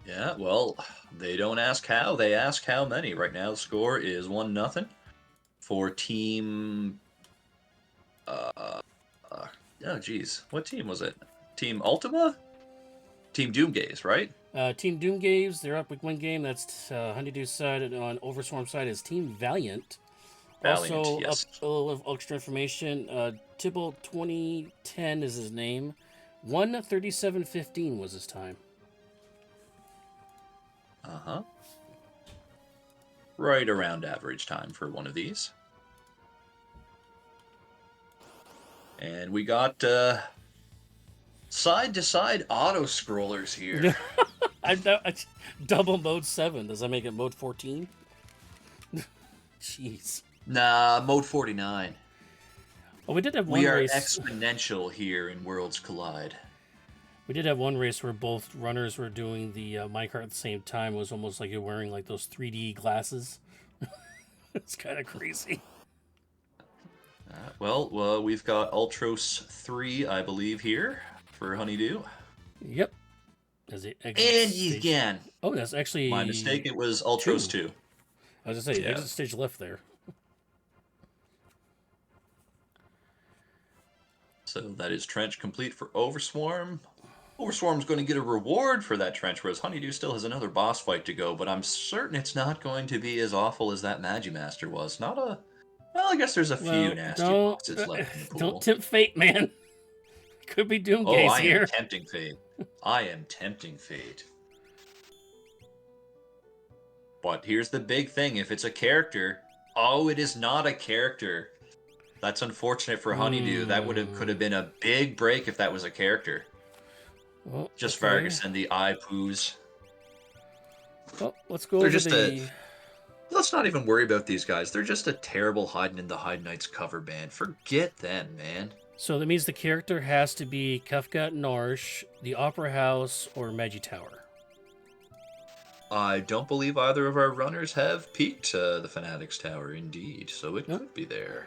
Yeah, well, they don't ask how, they ask how many. Right now the score is 1-0 for Team... oh, geez. What team was it? Team Ultima? Team Doomgaze, right? Team Doomgaze, they're up with 1 game. That's HunnyDoo's side. And on Overswarm side is Team Valiant. Valiant, Also, yes. up a little extra information. Tybalt 2010 is his name. 1:37:15 was his time. Uh-huh. Right around average time for one of these. And we got side-to-side auto-scrollers here. I double mode 7. Does that make it mode 14? Jeez. Nah, mode 49. Oh, we did have one We are race. exponential here in Worlds Collide. We did have one race where both runners were doing the minecart at the same time. It was almost like you're wearing like those 3D glasses. It's kind of crazy. Well, we've got Ultros 3, I believe, here for HunnyDoo. Yep. As it And again. Oh, that's actually My mistake, it was Ultros 2. I was going to say, Yeah. exit stage left there. So that is trench complete for Overswarm. Overswarm's going to get a reward for that trench, whereas HunnyDoo still has another boss fight to go, but I'm certain it's not going to be as awful as that Magimaster was. Not a... Well, I guess there's a few nasty bosses left in the pool. Don't tempt fate, man. Could be Doomgaze Oh, I here. am tempting fate. I am tempting fate. But here's the big thing. If it's a character... Oh, it is not a character. That's unfortunate for HunnyDoo. That could have been a big break if that was a character. Well, Just okay. Vargas and the eye poos. Well, let's go over the... Let's not even worry about these guys. They're just a terrible hiding in the Hide Knights cover band. Forget them, man. So that means the character has to be Kefka Narsh, the Opera House, or Magi Tower. I don't believe either of our runners have peaked the Fanatics Tower, indeed. So it could be there.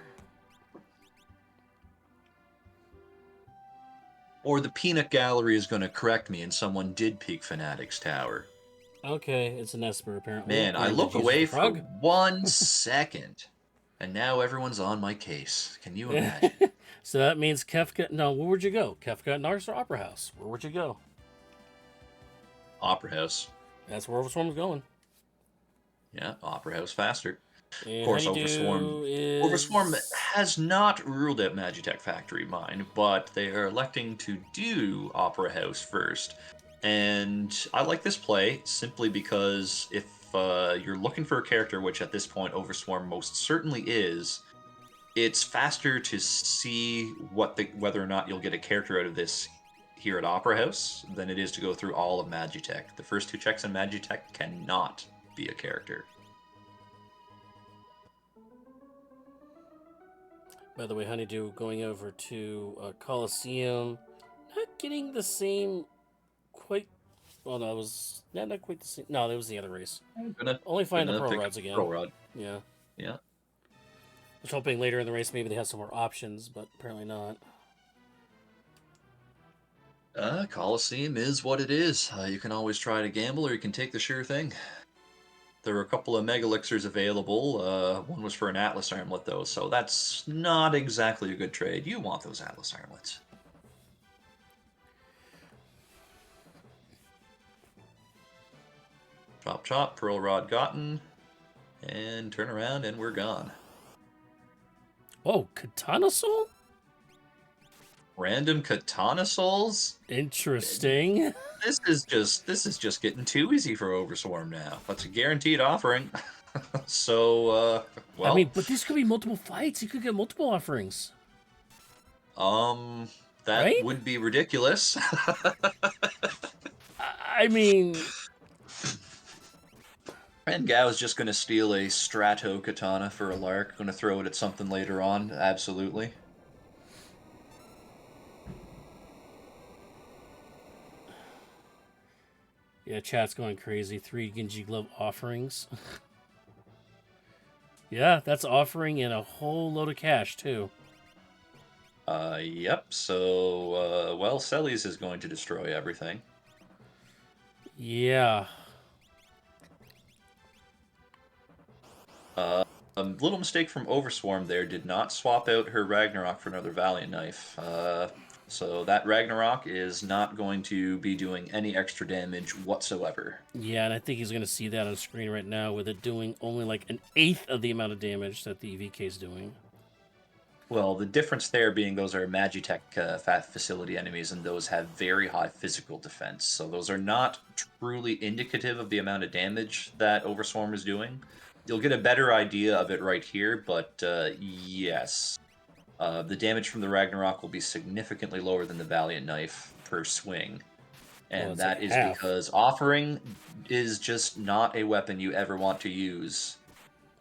Or the Peanut Gallery is going to correct me and someone did peak Fanatics Tower. Okay, it's an Esper, apparently. Man, I look away for 1 second, and now everyone's on my case. Can you imagine? So that means Kefka... No, where would you go? Kefka Narsh or Opera House? Where would you go? Opera House. That's where Overswarm's going. Yeah, Opera House faster. And of course, HunnyDoo Overswarm has not ruled out Magitech Factory Mine, but they are electing to do Opera House first. And I like this play simply because if you're looking for a character, which at this point Overswarm most certainly is, it's faster to see whether or not you'll get a character out of this here at Opera House than it is to go through all of Magitech. The first 2 checks in Magitech cannot be a character. By the way, HunnyDoo going over to Coliseum, not getting the same quite. Well, no, it was not quite the same. No, that was the other race. Only find the Pearl pick up Rods the again. Pearl Rod. Yeah. Yeah. I was hoping later in the race maybe they have some more options, but apparently not. Coliseum is what it is. You can always try to gamble, or you can take the sure thing. There were a couple of Mega Elixirs available. One was for an Atlas Armlet, though, so that's not exactly a good trade. You want those Atlas Armlets. Chop, chop, Pearl Rod gotten, and turn around, and we're gone. Oh, Katana Soul? Random Katana Souls? Interesting. This is just getting too easy for Overswarm now. That's a guaranteed offering. So, well... I mean, but these could be multiple fights. You could get multiple offerings. That right? would be ridiculous. I mean... And Gao is just going to steal a Strato Katana for a lark. Going to throw it at something later on. Absolutely. Yeah, chat's going crazy. 3 Genji Glove offerings. Yeah, that's offering in a whole load of cash, too. Yep. So, well, Celes is going to destroy everything. Yeah. A little mistake from Overswarm there. Did not swap out her Ragnarok for another Valiant Knife. So that Ragnarok is not going to be doing any extra damage whatsoever. Yeah, and I think he's going to see that on screen right now with it doing only like 1/8 of the amount of damage that the EVK is doing. Well, the difference there being those are Magitech Fat Facility enemies, and those have very high physical defense. So those are not truly indicative of the amount of damage that Overswarm is doing. You'll get a better idea of it right here, but yes. The damage from the Ragnarok will be significantly lower than the Valiant Knife per swing. And that is because Offering is just not a weapon you ever want to use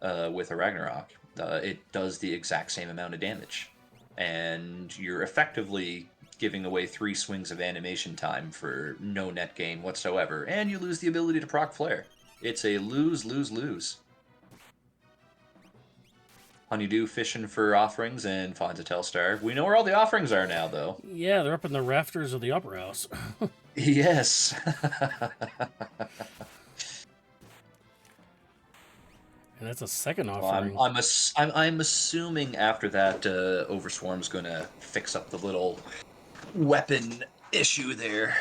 with a Ragnarok. It does the exact same amount of damage. And you're effectively giving away 3 swings of animation time for no net gain whatsoever. And you lose the ability to proc flare. It's a lose, lose, lose. HunnyDoo fishing for offerings and finds a Telstar. We know where all the offerings are now, though. Yeah, they're up in the rafters of the Opera House. Yes. And that's a second offering. Well, I'm assuming after that, Overswarm's going to fix up the little weapon issue there.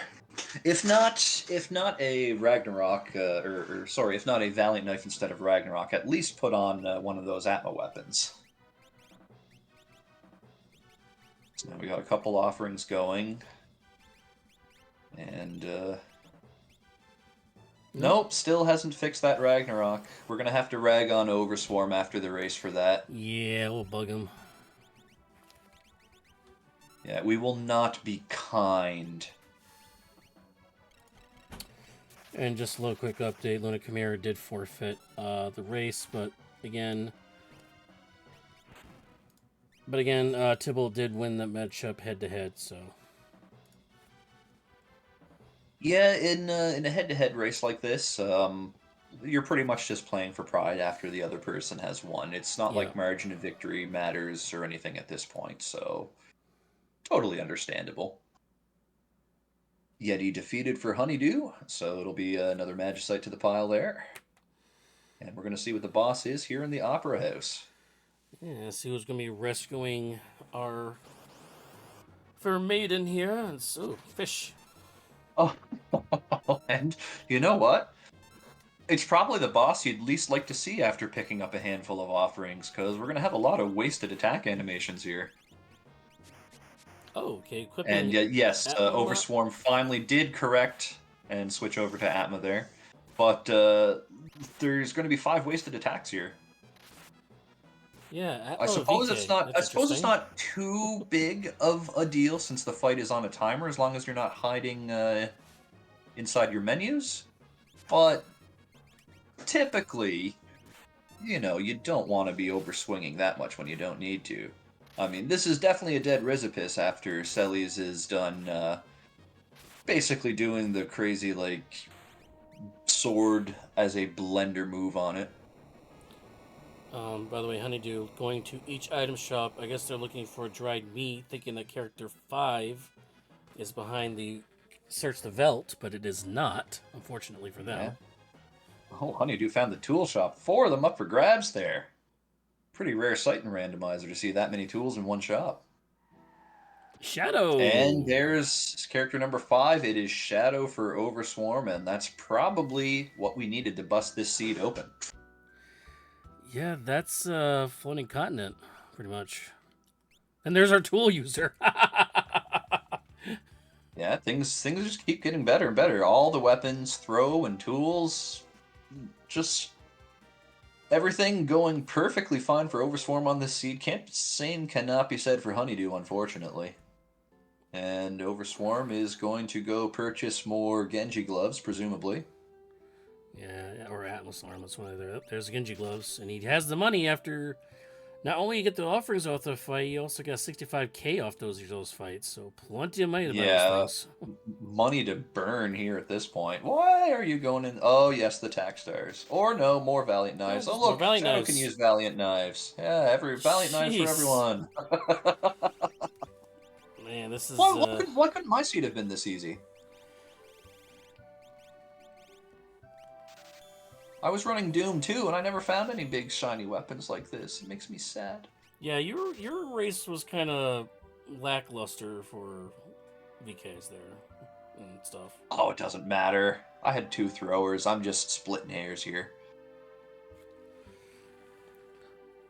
If not a Ragnarok, if not a Valiant Knife instead of Ragnarok, at least put on one of those Atma weapons. So now we got a couple offerings going. And, nope, still hasn't fixed that Ragnarok. We're gonna have to rag on Overswarm after the race for that. Yeah, we'll bug him. Yeah, we will not be kind. And just a little quick update, Luna Chimera did forfeit the race, but again, Tibble did win the matchup head-to-head, so... Yeah, in a head-to-head race like this, you're pretty much just playing for pride after the other person has won. It's not like margin of victory matters or anything at this point, so totally understandable. Yeti defeated for HunnyDoo, so it'll be another Magicite to the pile there. And we're going to see what the boss is here in the Opera House. Yeah, see who's going to be rescuing our fair maiden here. And so, fish. Oh, and you know what? It's probably the boss you'd least like to see after picking up a handful of offerings, because we're going to have a lot of wasted attack animations here. Oh, okay, equipping. And yes, Overswarm finally did correct and switch over to Atma there. But there's going to be 5 wasted attacks here. Yeah, Atma I suppose VK. it's not. That's I suppose it's not too big of a deal since the fight is on a timer, as long as you're not hiding inside your menus. But typically, you know, you don't want to be overswinging that much when you don't need to. I mean, this is definitely a dead Rizipus after Celes is done basically doing the crazy, like, sword as a blender move on it. By the way, HunnyDoo, going to each item shop, I guess they're looking for dried meat, thinking that character 5 is behind the search the Velt, but it is not, unfortunately for them. Yeah. Oh, HunnyDoo found the tool shop. 4 of them up for grabs there. Pretty rare sight in Randomizer to see that many tools in one shop. Shadow! And there's character number 5. It is Shadow for Overswarm, and that's probably what we needed to bust this seed open. Yeah, that's Floating Continent, pretty much. And there's our tool user. Yeah, things just keep getting better and better. All the weapons, throw, and tools, just everything going perfectly fine for Overswarm on this seed. Same cannot be said for HunnyDoo, unfortunately. And Overswarm is going to go purchase more Genji gloves, presumably. Yeah, or Atlas Arm. That's one of there. There's Genji gloves, and he has the money after. Not only you get the offerings off the fight, you also got 65k off those fights. So plenty of money to buy those things. Money to burn here at this point. Why are you going in? Oh, yes, the tax stars. Or no, more Valiant knives. Yeah, Oh, look, Valiant Shadow knives. can use Valiant knives. Yeah, every Valiant knives for everyone. Man, this is. Why couldn't my seed have been this easy? I was running Doom too, and I never found any big shiny weapons like this. It makes me sad. Yeah, your race was kind of lackluster for VKs there and stuff. Oh, it doesn't matter. I had 2 throwers. I'm just splitting hairs here.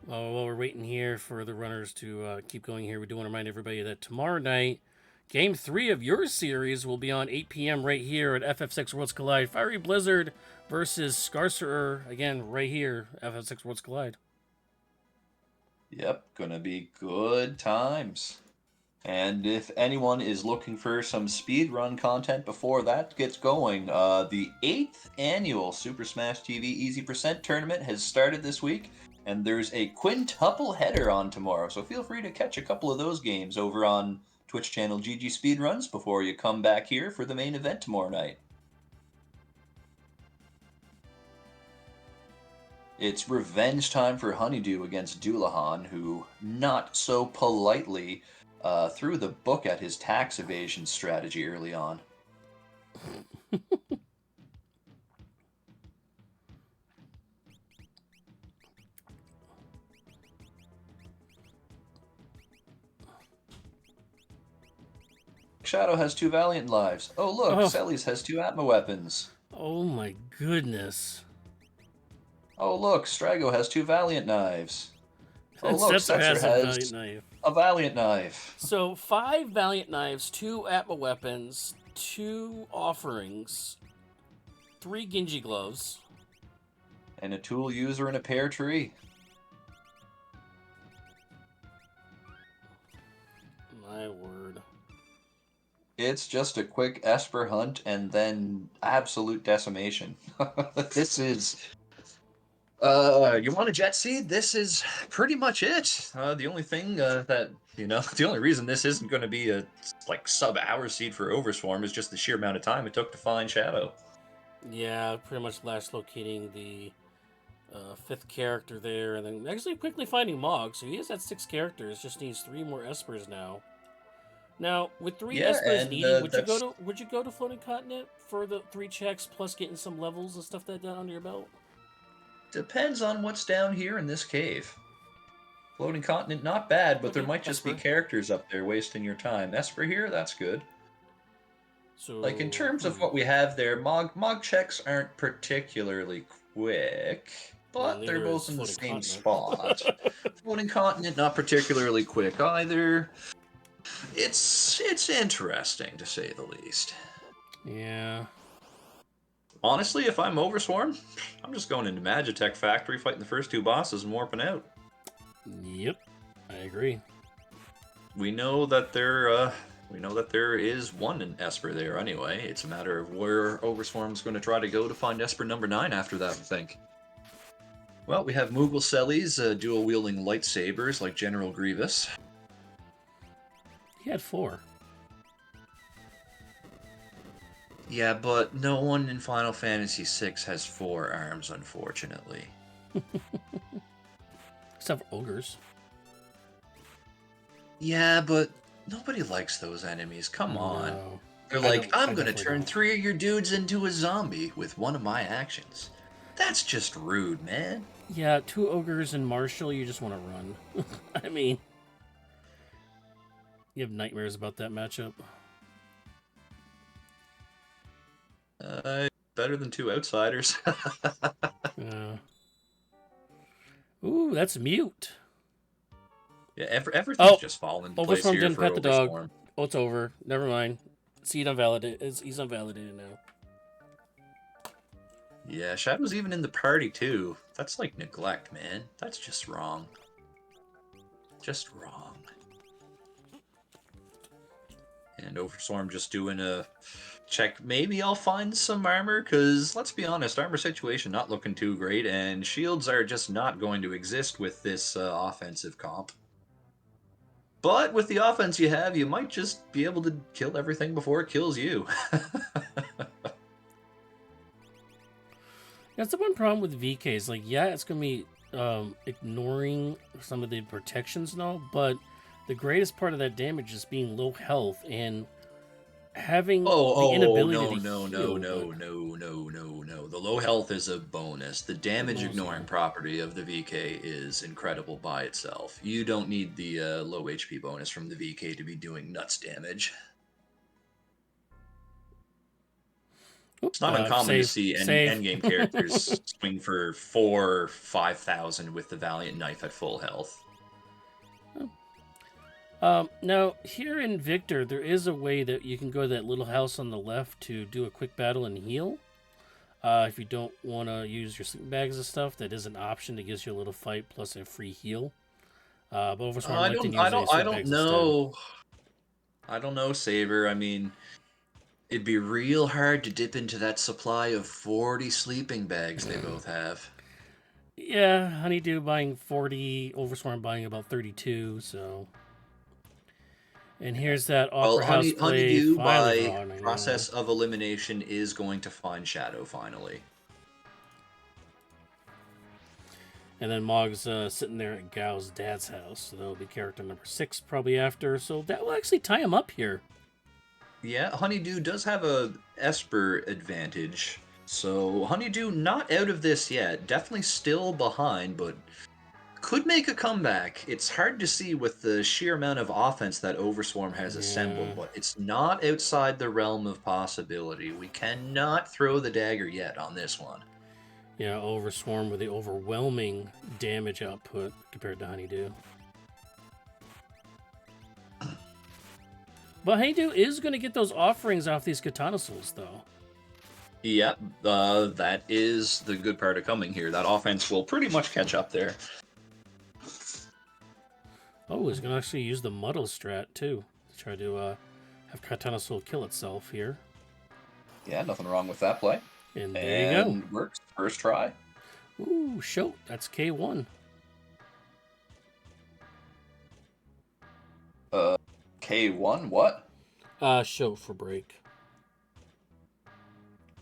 Oh, while we're waiting here for the runners to keep going here, we do want to remind everybody that tomorrow night, Game 3 of your series will be on 8 p.m. right here at FF6 Worlds Collide. Fiery Blizzard versus Scarcerer, again, right here, FF6 Worlds Collide. Yep, gonna be good times. And if anyone is looking for some speedrun content before that gets going, the 8th annual Super Smash TV Easy Percent tournament has started this week, and there's a quintuple header on tomorrow, so feel free to catch a couple of those games over on Twitch channel GG Speedruns before you come back here for the main event tomorrow night. It's revenge time for HunnyDoo against Doulahan, who not so politely threw the book at his tax evasion strategy early on. Shadow has 2 Valiant lives. Oh look, Celes has 2 Atma weapons. Oh my goodness. Oh look, Strago has 2 Valiant knives. Oh look, Setzer has a Valiant knife. So 5 Valiant knives, 2 Atma weapons, 2 offerings, 3 Genji gloves, and a tool user and a pear tree. My word. It's just a quick Esper hunt and then absolute decimation. This is... you want a jet seed? This is pretty much it. The only thing that, the only reason this isn't going to be a, like, sub-hour seed for Overswarm is just the sheer amount of time it took to find Shadow. Yeah, pretty much last locating the 5th character there, and then actually quickly finding Mog. So he is at 6 characters, just needs 3 more Espers now. Now, with 3 Espers needed, would you go to Floating Continent for the 3 checks plus getting some levels and stuff like that under your belt? Depends on what's down here in this cave. Floating Continent, not bad, but there might just be characters up there wasting your time. Esper here, that's good. So, like, in terms of what we have there, Mog checks aren't particularly quick, but they're both in the same spot. Floating Continent, not particularly quick either. It's interesting, to say the least. Yeah. Honestly, if I'm Overswarm, I'm just going into Magitech Factory, fighting the first 2 bosses, and warping out. Yep, I agree. We know that there is one in Esper there anyway. It's a matter of where Overswarm's going to try to go to find Esper number 9 after that, I think. Well, we have Moogle Celes dual-wielding lightsabers like General Grievous. He had 4. Yeah, but no one in Final Fantasy VI has 4 arms, unfortunately. Except for ogres. Yeah, but nobody likes those enemies. Come on. No. They're I like, don't. I'm I gonna definitely turn don't. 3 of your dudes into a zombie with one of my actions. That's just rude, man. Yeah, 2 ogres and Marshall, you just want to run. I mean, you have nightmares about that matchup. Better than 2 outsiders. Yeah. Ooh, that's mute. Yeah, everything's Oh, just falling into place Overswarm here didn't for pet the dog. Overswarm. Oh, it's over. Never mind. Seed unvalidated. He's unvalidated now. Yeah, Shadow's even in the party too. That's like neglect, man. That's just wrong. Just wrong. And Overswarm just doing a check. Maybe I'll find some armor, because let's be honest, armor situation not looking too great, and shields are just not going to exist with this offensive comp. But with the offense you have, you might just be able to kill everything before it kills you. That's the one problem with VKs. Like, yeah, it's going to be ignoring some of the protections and all, but the greatest part of that damage is being low health and having the inability to heal. No. The low health is a bonus. The damage ignoring property of the VK is incredible by itself. You don't need the low HP bonus from the VK to be doing nuts damage. It's not uncommon to see endgame characters swing for 4,000, 5,000 with the Valiant Knife at full health. Now, here in Victor, there is a way that you can go to that little house on the left to do a quick battle and heal. If you don't want to use your sleeping bags and stuff, that is an option that gives you a little fight plus a free heal. But Overswarm I like to don't, use I a don't, I sleeping don't bags know. I don't know, Saber. I mean, it'd be real hard to dip into that supply of 40 sleeping bags they both have. Yeah, HunnyDoo buying 40, Overswarm buying about 32, so... And here's that Well, Opera House play HunnyDoo, finally by drawing. process of elimination, is going to find Shadow finally. And then Mog's sitting there at Gao's dad's house, so that'll be character number 6 probably after, so that will actually tie him up here. Yeah, HunnyDoo does have a Esper advantage. So HunnyDoo not out of this yet. Definitely still behind, but could make a comeback. It's hard to see with the sheer amount of offense that Overswarm has assembled, but it's not outside the realm of possibility. We cannot throw the dagger yet on this one. Yeah, Overswarm with the overwhelming damage output compared to HunnyDoo. But HunnyDoo is going to get those offerings off these Katana Souls, though. Yep, that is the good part of coming here. That offense will pretty much catch up there. Oh, he's going to actually use the Muddle strat, too. To try to have Katana Soul kill itself here. Yeah, nothing wrong with that play. And there you go. Works. First try. Ooh, shoot. That's K1. K1, what? Show for break.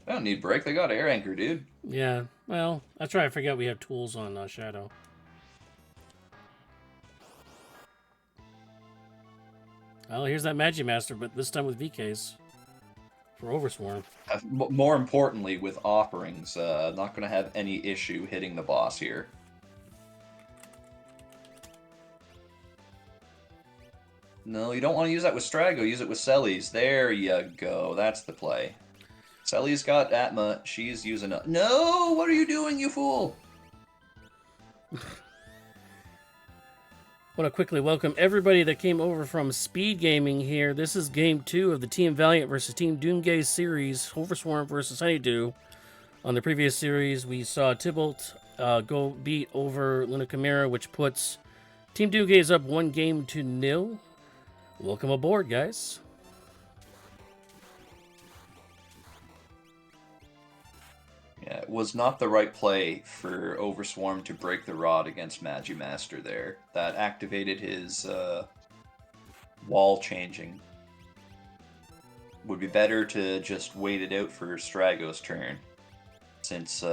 I don't need break. They got air anchor, dude. Yeah, well, that's right. I forgot we have tools on Shadow. Well, here's that Magimaster, but this time with VKs. For Overswarm. More importantly, with offerings, not going to have any issue hitting the boss here. No, you don't want to use that with Strago. Use it with Sellies. There you go. That's the play. Selly's got Atma. She's using a... No! What are you doing, you fool? Want to quickly welcome everybody that came over from Speed Gaming here. This is game 2 of the Team Valiant versus Team Doomgaze series, Overswarm versus HunnyDoo. On the previous series, we saw Tybalt go beat over Luna Chimera, which puts Team Doomgaze up 1-0. Welcome aboard, guys. Yeah, it was not the right play for Overswarm to break the rod against Magimaster there. That activated his wall changing. Would be better to just wait it out for Strago's turn, since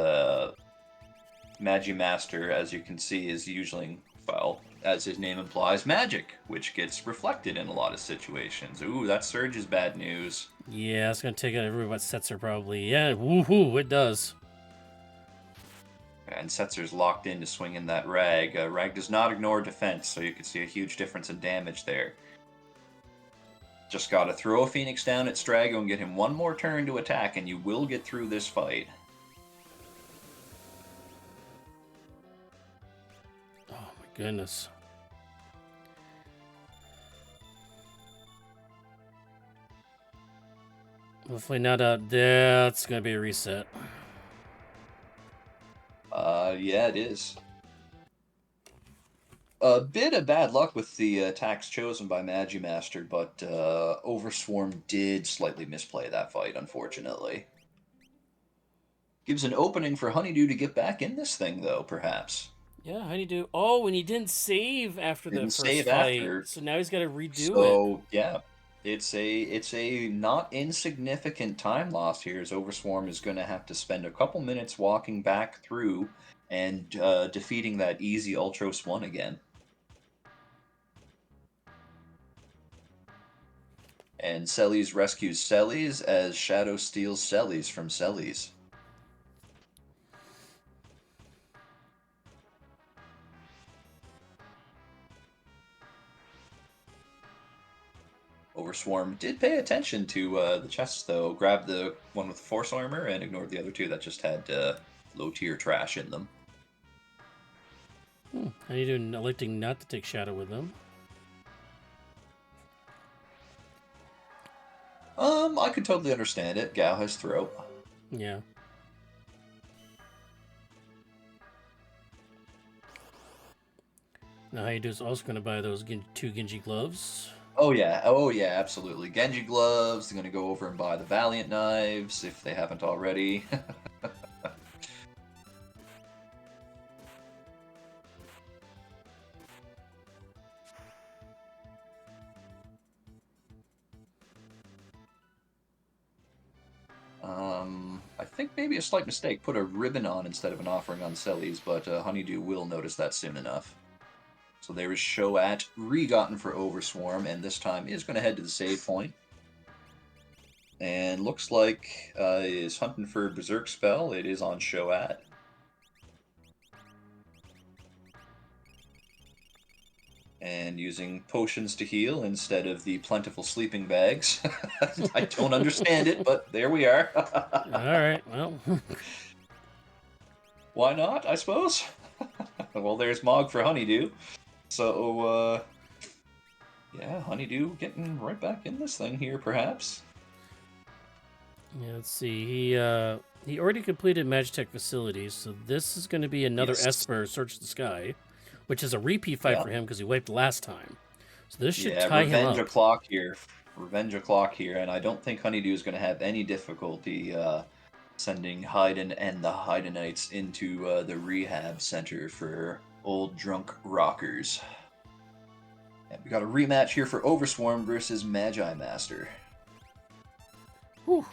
Magimaster, as you can see, is usually, well, as his name implies, magic, which gets reflected in a lot of situations. Ooh, that surge is bad news. Yeah, it's going to take out everyone's Setzer probably. Yeah, woohoo, it does. And Setzer's locked in to swing in that Rag. Rag does not ignore defense, so you can see a huge difference in damage there. Just gotta throw a Phoenix down at Strago and get him one more turn to attack, and you will get through this fight. Oh my goodness. Hopefully not that's gonna be a reset. Yeah, it is. A bit of bad luck with the attacks chosen by Magimaster, but Overswarm did slightly misplay that fight, unfortunately. Gives an opening for HunnyDoo to get back in this thing, though, perhaps. Yeah, HunnyDoo. Oh, and he didn't save after the Didn't first save fight, after. so now he's got to redo it. So, yeah. It's a not insignificant time loss here, as Overswarm is going to have to spend a couple minutes walking back through and defeating that easy Ultros 1 again. And Celes rescues Celes as Shadow steals Celes from Celes. Overswarm did pay attention to the chests, though. Grabbed the one with force armor and ignored the other two that just had low-tier trash in them. HunnyDoo electing not to take Shadow with them. I could totally understand it. Gao has throat. Yeah. Now HunnyDoo's also going to buy those two Genji gloves. Oh yeah, absolutely. Genji gloves. They're gonna go over and buy the Valiant knives if they haven't already. I think maybe a slight mistake. Put a ribbon on instead of an offering on Celes, but HunnyDoo will notice that soon enough. So there is Shoat, re-gotten for Overswarm, and this time is going to head to the save point. And looks like is hunting for Berserk Spell. It is on Shoat. And using potions to heal instead of the plentiful sleeping bags. I don't understand it, but there we are. Alright, well. Why not, I suppose? Well, there's Mog for HunnyDoo. So, yeah, HunnyDoo getting right back in this thing here, perhaps. Yeah, let's see. He already completed Magitech Facilities, so this is going to be another Esper Search the Sky, which is a repeat fight for him because he wiped last time. So this should tie him up. Revenge o'clock here, and I don't think HunnyDoo is going to have any difficulty sending Haydn and the Haydenites into the rehab center for old drunk rockers. And we got a rematch here for Overswarm versus Magimaster. Whew.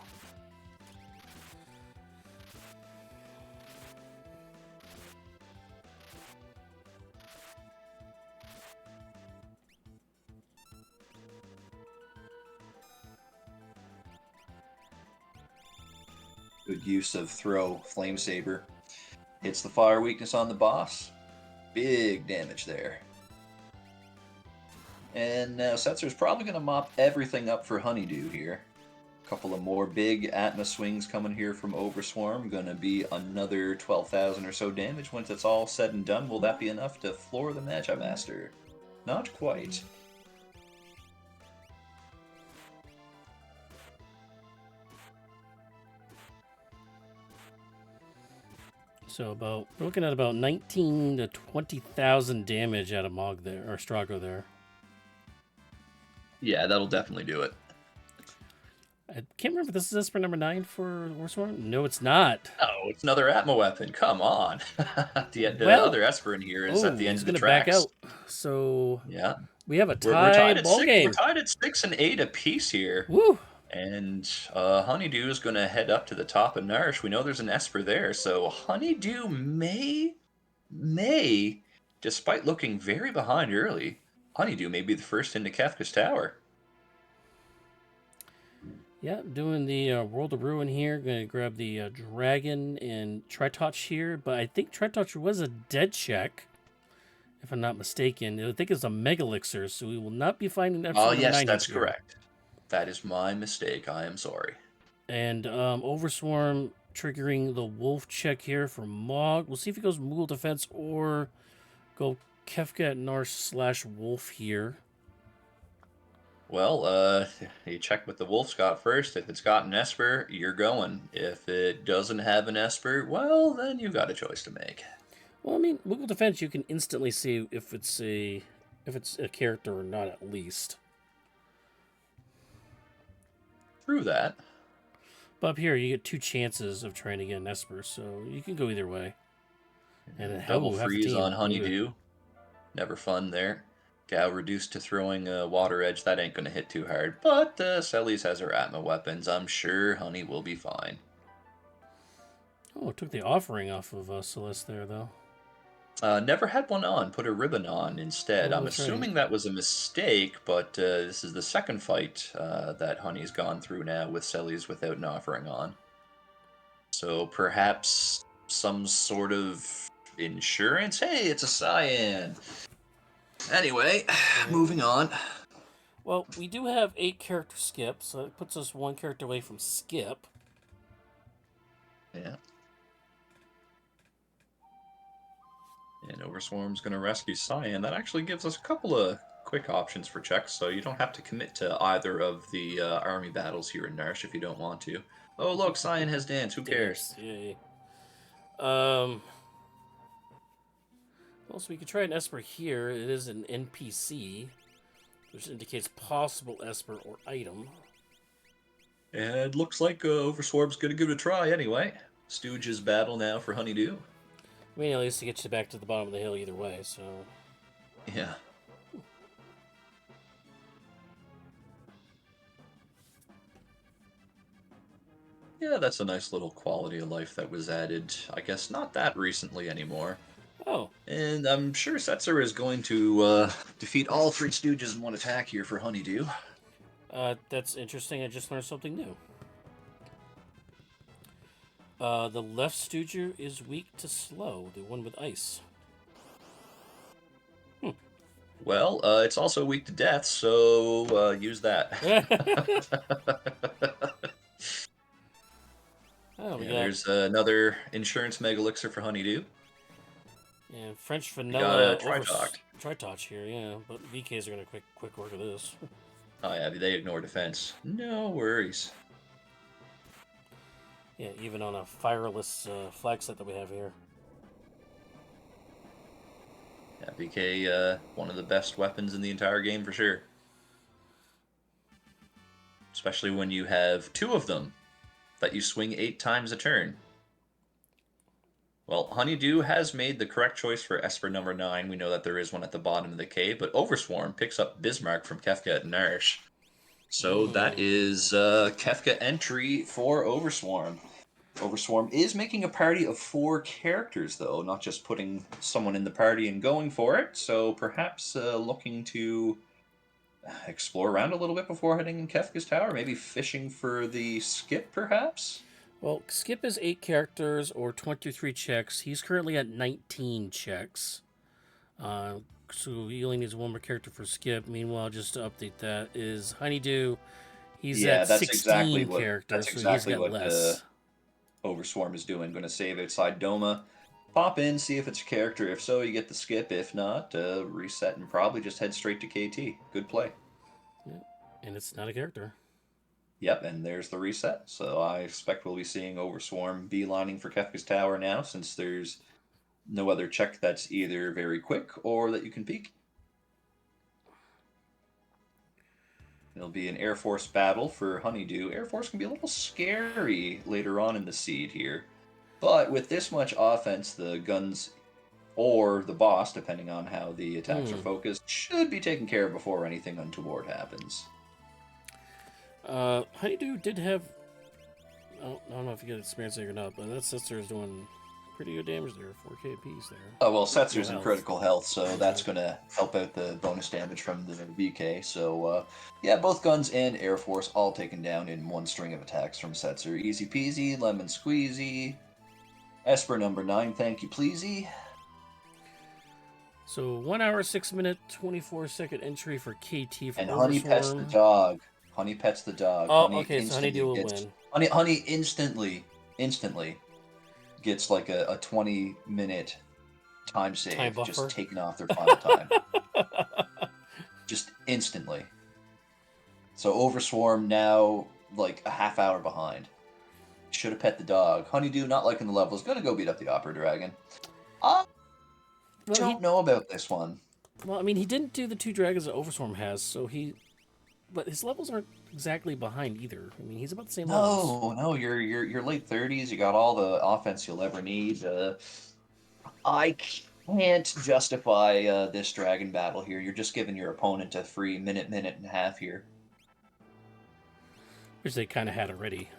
Good use of throw, Flame Saber. Hits the fire weakness on the boss. Big damage there. And now Setzer's probably going to mop everything up for HunnyDoo here. A couple of more big Atma swings coming here from Overswarm. Going to be another 12,000 or so damage once it's all said and done. Will that be enough to floor the Magimaster? Not quite. So we're looking at about 19 to 20,000 damage out of Mog there, or Strago there. Yeah, that'll definitely do it. I can't remember if this is Esper number 9 for Overswarm. No, it's not. Oh, it's another Atma weapon. Come on. The other Esper in here is at the end of the back tracks. out. So Yeah. We have a We're tied tied at ball 6. We're game. tied at 6 and 8 apiece here. Woo! And HunnyDoo is going to head up to the top of Nourish. We know there's an Esper there, so HunnyDoo may, despite looking very behind early, HunnyDoo may be the first into Kefka's tower. Yeah, doing the World of Ruin here. Going to grab the Dragon and Tritouch here, but I think Tritouch was a dead check, if I'm not mistaken. I think it's a Mega Elixir, so we will not be finding that Oh, for number yes, 90 that's here. correct. That is my mistake. I am sorry. And Overswarm triggering the Wolf check here for Mog. We'll see if he goes Moogle Defense or go Kefka at Narsh / Wolf here. Well, you check with the Wolf Scott first. If it's got an Esper, you're going. If it doesn't have an Esper, well, then you've got a choice to make. Well, I mean, Moogle Defense, you can instantly see if it's a character or not, at least. Through that. But up here, you get 2 chances of trying to get an Esper, so you can go either way. And then Double freeze on Ooh. HunnyDoo. Never fun there. Gal reduced to throwing a Water Edge. That ain't going to hit too hard. But Celes has her Atma weapons. I'm sure Honey will be fine. Oh, it took the offering off of Celeste there, though. Never had one on. Put a ribbon on instead. Oh, I'm that's assuming right. that was a mistake, but this is the second fight that Honey's gone through now with Celes without an offering on. So perhaps some sort of insurance? Hey, it's a cyan! Anyway, moving on. Well, we do have 8 character skip, so it puts us 1 character away from skip. Yeah. And Overswarm's going to rescue Cyan. That actually gives us a couple of quick options for checks, so you don't have to commit to either of the army battles here in Narsh if you don't want to. Oh, look, Cyan has dance. Who cares? Yay. Well, so we could try an Esper here. It is an NPC, which indicates possible Esper or item. And it looks like Overswarm's going to give it a try anyway. Stooge's battle now for HunnyDoo. I mean, at least to get you back to the bottom of the hill either way, so... Yeah. Yeah, that's a nice little quality of life that was added, I guess not that recently anymore. Oh. And I'm sure Setzer is going to defeat all 3 Stooges in one attack here for HunnyDoo. That's interesting. I just learned something new. The left Stooger is weak to slow, the one with ice. Well, it's also weak to death, so use that. Oh, there's another insurance Mega Elixir for HunnyDoo. And French vanilla Tritouch here, yeah. But VKs are gonna quick work of this. Oh yeah, they ignore defense. No worries. Yeah, even on a fireless flag set that we have here. Yeah, VK, one of the best weapons in the entire game for sure. Especially when you have 2 of them that you swing 8 times a turn. Well, HunnyDoo has made the correct choice for Esper number 9. We know that there is one at the bottom of the cave, but Overswarm picks up Bismarck from Kefka at Narsh. So that is Kefka entry for Overswarm. Overswarm is making a party of 4 characters, though, not just putting someone in the party and going for it. So perhaps looking to explore around a little bit before heading in Kefka's tower, maybe fishing for the skip, perhaps? Well, skip is 8 characters or 23 checks. He's currently at 19 checks. So he only needs 1 more character for skip. Meanwhile, just to update that, is HunnyDoo. He's at 16 characters, so he's got less. Overswarm is doing. Going to save outside Doma. Pop in, see if it's a character. If so, you get the skip. If not, reset and probably just head straight to KT. Good play. Yeah. And it's not a character. Yep, and there's the reset. So I expect we'll be seeing Overswarm beelining for Kefka's tower now, since there's no other check that's either very quick or that you can peek. It'll be an Air Force battle for HunnyDoo. Air Force can be a little scary later on in the seed here. But with this much offense, the guns or the boss, depending on how the attacks are Hmm. focused, should be taken care of before anything untoward happens. HunnyDoo did have. I don't know if you get experiencing or not, but that sister is doing pretty good damage there. 4K apiece there. Oh, well, No Setsu's in health. critical health, so that's Yeah. going to help out the bonus damage from the VK. So, yeah, both guns and Air Force all taken down in one string of attacks from Setsu. Easy peasy, lemon squeezy. Esper number 9, thank you pleasy. So 1 hour, 6 minute, 24-second entry for KT for And Honey pets the Overswarm. dog. Honey pets the dog. Oh, Honey okay, so HunnyDoo instantly will gets... win. Honey instantly gets like a 20-minute time Time save just buffer. taking off their final time. Just instantly. So Overswarm now like a half hour behind. Should have pet the dog. HunnyDoo, not liking the level, is going to go beat up the Opera Dragon. I Well, don't know about this one. I mean, he didn't do the 2 dragons that Overswarm has, so he. But his levels aren't exactly behind either. I mean, he's about the same levels. No, you're late 30s. You got all the offense you'll ever need. I can't justify this dragon battle here. You're just giving your opponent a free minute and a half here. Which they kind of had already.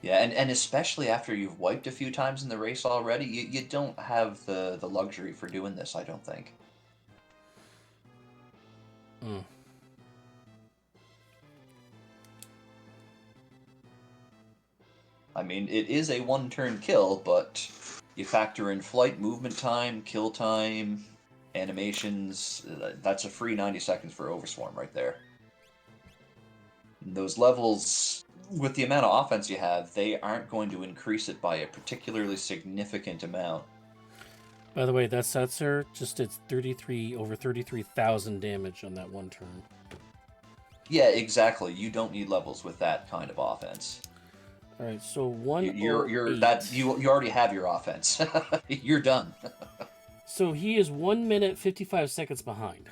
Yeah, and especially after you've wiped a few times in the race already, you don't have the luxury for doing this, I don't think. Mm. I mean, it is a one-turn kill, but you factor in flight, movement time, kill time, animations. That's a free 90 seconds for Overswarm right there. And those levels, with the amount of offense you have, they aren't going to increase it by a particularly significant amount. By the way, that Setzer just did over 33,000 damage on that one turn. Yeah, exactly. You don't need levels with that kind of offense. All right, so 108. You already have your offense. You're done. So he is 1 minute 55 seconds behind.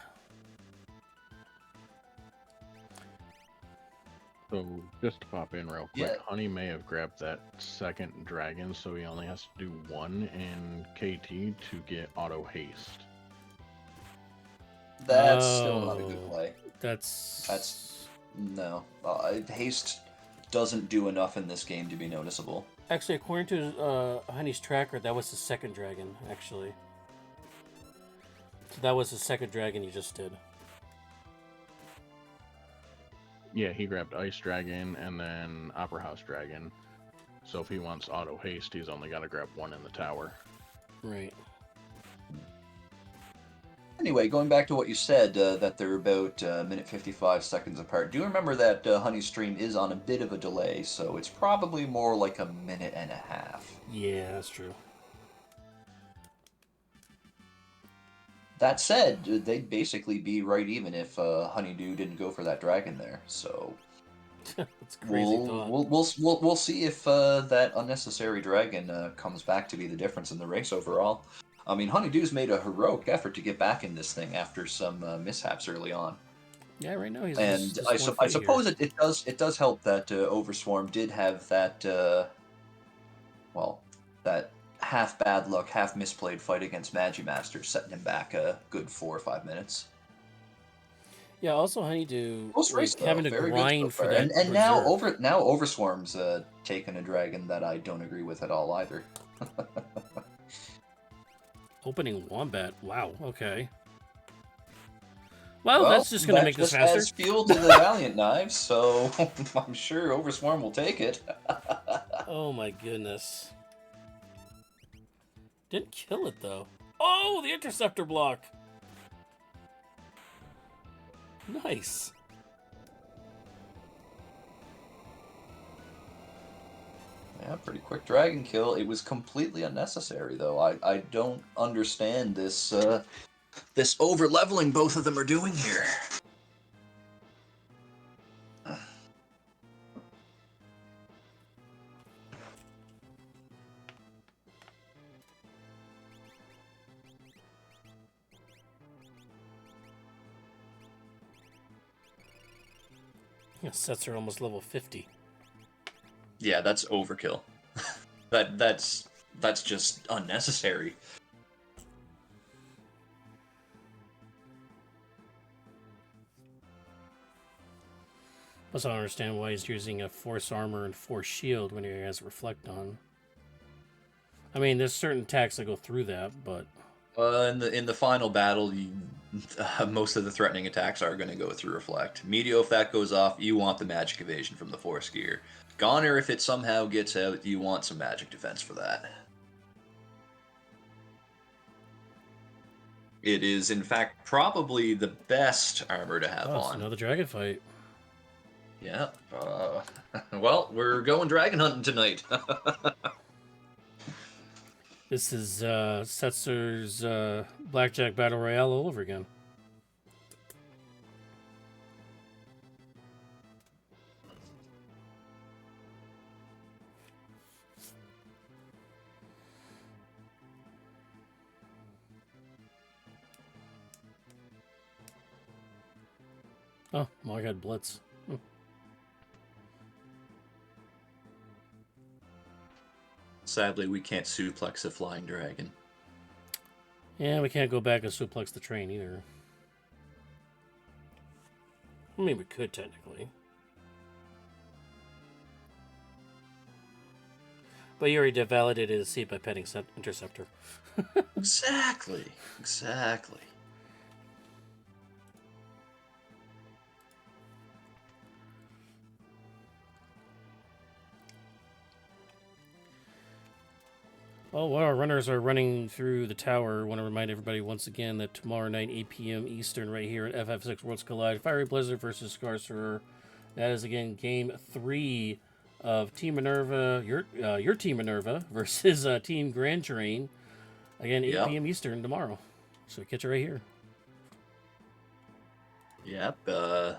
So just to pop in real quick, Yeah. Honey may have grabbed that second dragon, so he only has to do 1 in KT to get auto haste. That's still not a good play. That's no. Haste doesn't do enough in this game to be noticeable. actually, according to Honey's tracker, that was the second dragon. Actually, so that was the second dragon he just did. Yeah, he grabbed Ice Dragon and then Opera House Dragon. So if he wants auto haste, he's only got to grab 1 in the tower. Right. Anyway, going back to what you said, that they're about minute 55 seconds apart. Do remember that Honey's stream is on a bit of a delay, so it's probably more like a minute and a half. Yeah, that's true. That said, they'd basically be right even if HunnyDoo didn't go for that dragon there. So That's a crazy thought. we'll see if that unnecessary dragon comes back to be the difference in the race overall. I mean, HunnyDoo's made a heroic effort to get back in this thing after some mishaps early on. Yeah, right now he's. And just I suppose it does help that Overswarm did have that that half bad luck, half misplayed fight against Magimaster, setting him back a good 4 or 5 minutes. Yeah, also HunnyDoo Close race, like, having to very grind good so for far. that. And now Overswarm's taken a dragon that I don't agree with at all either. Opening Wombat. Wow. Okay. Well, that's just going to make this that faster. just adds fuel to the Valiant Knives, so I'm sure Overswarm will take it. Oh my goodness. Didn't kill it though. Oh, the interceptor block. Nice. Yeah, pretty quick dragon kill. It was completely unnecessary, though. I don't understand this this over leveling both of them are doing here. Yeah, sets are almost level 50. Yeah, that's overkill. That's that's just unnecessary. Plus, I don't understand why he's using a force armor and force shield when he has reflect on. I mean, there's certain attacks that go through that, but In the final battle, most of the threatening attacks are going to go through reflect. Meteor, if that goes off, you want the magic evasion from the force gear. Goner, if it somehow gets out, you want some magic defense for that. It is, in fact, probably the best armor to have it's on. another dragon fight. Yeah. Well, we're going dragon hunting tonight. This is Setzer's Blackjack Battle Royale all over again. Oh, well, I got Blitz. Sadly, we can't suplex a flying dragon. Yeah, we can't go back and suplex the train either. I mean, we could technically. But you already validated his seat by petting Interceptor. Exactly. Exactly. Well, while our runners are running through the tower, I want to remind everybody once again that tomorrow night, 8 p.m. Eastern, right here at FF6 Worlds Collide, Fiery Blizzard versus Scarcerer. That is, again, Game 3 of Team Minerva, your Team Minerva, versus Team GrandTrain. Again, 8 p.m. Eastern tomorrow. So catch it right here. Yep, the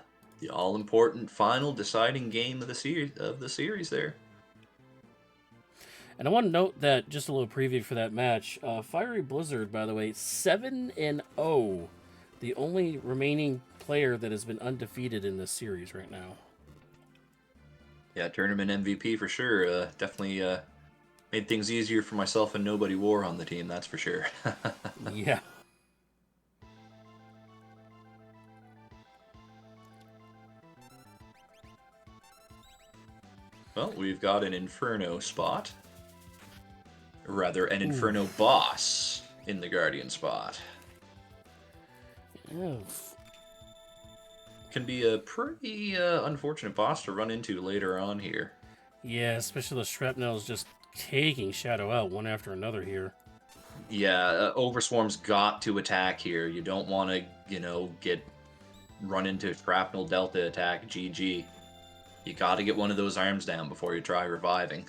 all-important final deciding game of the series there. And I want to note that, just a little preview for that match, Fiery Blizzard, by the way, 7-0. The only remaining player that has been undefeated in this series right now. Yeah, tournament MVP for sure. Definitely made things easier for myself and Nobody War on the team, that's for sure. Yeah. Well, we've got an Inferno spot. Rather, an Inferno boss in the Guardian spot. Yeah. Can be a pretty unfortunate boss to run into later on here. Yeah, especially the shrapnel's just taking Shadow out one after another here. Yeah, Overswarm's got to attack here. You don't want to, get run into Shrapnel Delta attack, GG. You got to get one of those arms down before you try reviving.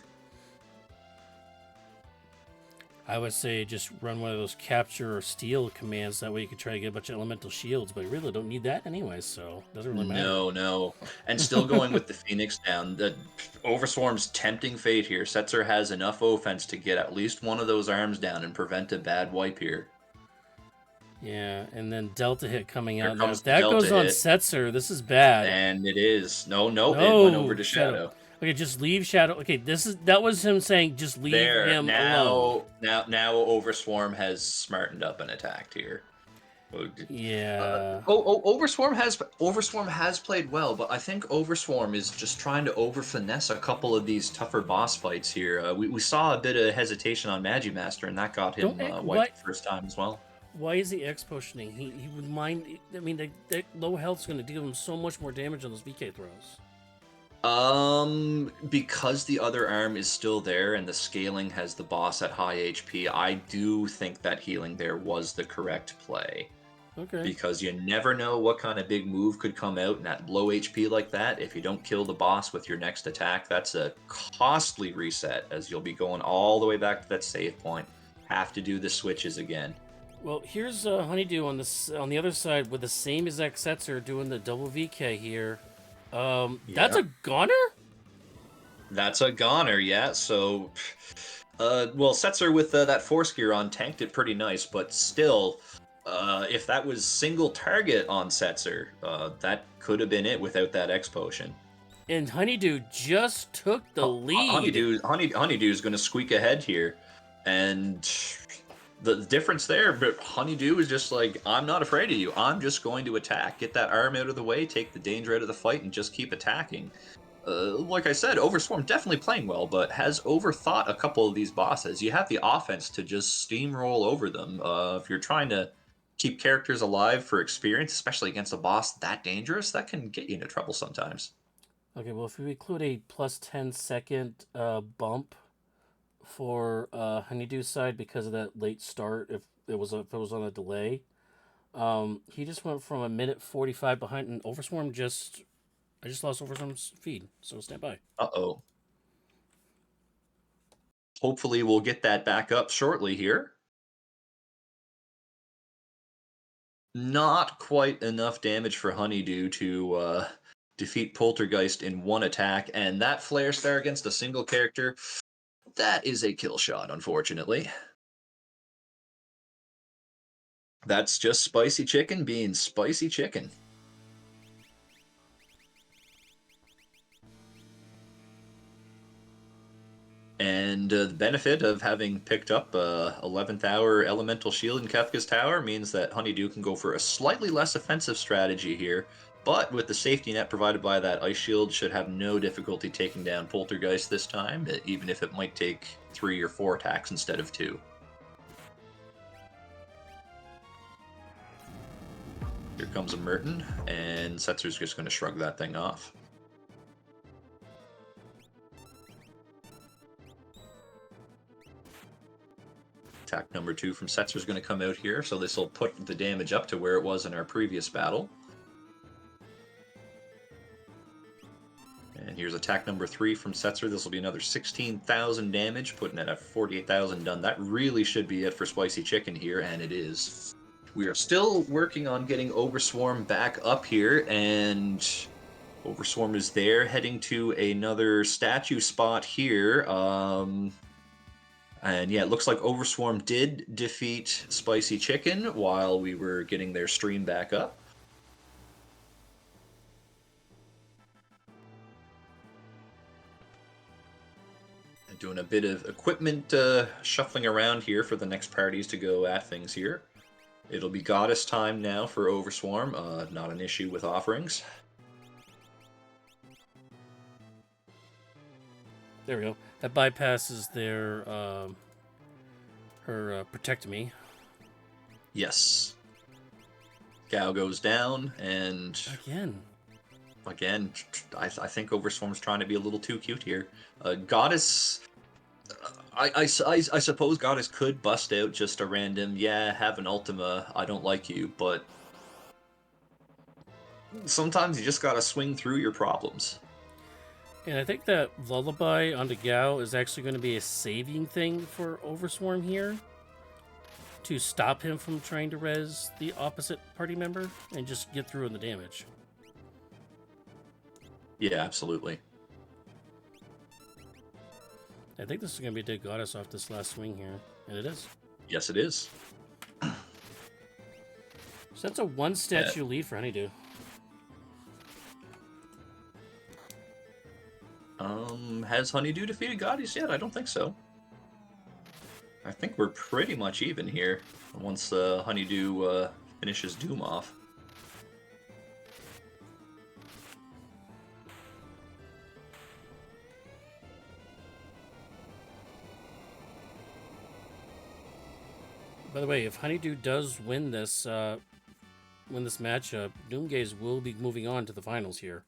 I would say just run one of those capture or steal commands. That way you can try to get a bunch of elemental shields, but you really don't need that anyway, so it doesn't really matter. No. And still going with the Phoenix down. The Overswarm's tempting fate here. Setzer has enough offense to get at least one of those arms down and prevent a bad wipe here. Yeah, and then Delta hit coming out. Here Now, comes if the that Delta goes on hit. Setzer, this is bad. And it is. No, it went over to Shadow. Okay, just leave Shadow. Okay, that was him saying just leave him alone. Now Overswarm has smartened up and attacked here. Yeah. Overswarm has played well, but I think Overswarm is just trying to over finesse a couple of these tougher boss fights here. We saw a bit of hesitation on Magimaster, and that got him wiped the first time as well. Why is he X potioning? He would mind. I mean, that low health's going to deal him so much more damage on those VK throws. Because the other arm is still there and the scaling has the boss at high HP, I do think that healing there was the correct play. Okay. Because you never know what kind of big move could come out and at low HP like that. If you don't kill the boss with your next attack, that's a costly reset, as you'll be going all the way back to that save point. Have to do the switches again. Well, here's HunnyDoo on the other side with the same exact Setzer doing the double VK here. That's a goner? That's a goner, yeah. So, Setzer with that force gear on tanked it pretty nice, but still, if that was single target on Setzer, that could have been it without that X potion. And HunnyDoo just took the lead. HunnyDoo is going to squeak ahead here. And the difference there, but HunnyDoo is just like, I'm not afraid of you. I'm just going to attack. Get that arm out of the way, take the danger out of the fight, and just keep attacking. Like I said, Overswarm definitely playing well, but has overthought a couple of these bosses. You have the offense to just steamroll over them. If you're trying to keep characters alive for experience, especially against a boss that dangerous, that can get you into trouble sometimes. Okay, well, if we include a plus 10-second bump for HunnyDoo's side because of that late start, if it was on a delay, he just went from a minute 45 behind, and Overswarm I just lost Overswarm's feed, so stand by. Uh-oh. Hopefully we'll get that back up shortly here. Not quite enough damage for HunnyDoo to defeat Poltergeist in one attack, and that Flare Star against a single character, that is a kill shot, unfortunately. That's just Spicy Chicken being Spicy Chicken. And the benefit of having picked up 11th hour Elemental Shield in Kefka's Tower means that HunnyDoo can go for a slightly less offensive strategy here, but with the safety net provided by that Ice Shield, should have no difficulty taking down Poltergeist this time, even if it might take 3 or 4 attacks instead of 2. Here comes a Merton, and Setzer's just going to shrug that thing off. Attack number 2 from Setzer is going to come out here, so this will put the damage up to where it was in our previous battle. And here's attack number 3 from Setzer. This will be another 16,000 damage, putting it at 48,000 done. That really should be it for Spicy Chicken here, and it is. We are still working on getting Overswarm back up here, and Overswarm is there, heading to another statue spot here. And yeah, it looks like Overswarm did defeat Spicy Chicken while we were getting their stream back up. And doing a bit of equipment shuffling around here for the next parties to go at things here. It'll be Goddess time now for Overswarm, not an issue with offerings. There we go. That bypasses her Protect Me. Yes. Gao goes down, and again, I think Overswarm's trying to be a little too cute here. Goddess, I suppose Goddess could bust out just a random, yeah, have an Ultima, I don't like you, but sometimes you just gotta swing through your problems. And I think that Lullaby onto Gao is actually going to be a saving thing for Overswarm here, to stop him from trying to res the opposite party member and just get through on the damage. Yeah, absolutely. I think this is going to be a dead Goddess off this last swing here, and it is. Yes, it is. So that's a 1 statue lead for HunnyDoo. Has HunnyDoo defeated Goddess yet? I don't think so. I think we're pretty much even here once HunnyDoo finishes Doom off. By the way, if HunnyDoo does win this matchup, Doomgaze will be moving on to the finals here.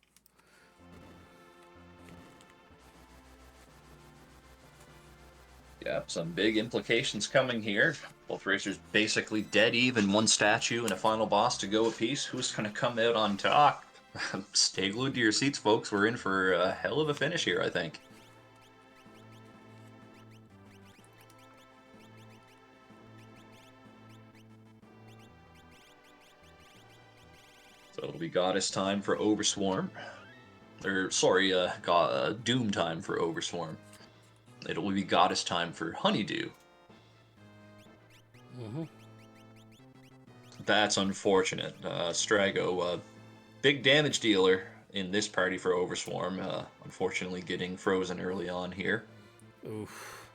Yeah, some big implications coming here. Both racers basically dead even, 1 statue and a final boss to go apiece. Who's going to come out on top? Stay glued to your seats, folks. We're in for a hell of a finish here, I think. So it'll be Goddess time for Overswarm. Or, sorry, Doom time for Overswarm. It will be Goddess time for HunnyDoo. Mm-hmm. That's unfortunate. Strago, big damage dealer in this party for Overswarm. Unfortunately getting frozen early on here. Oof.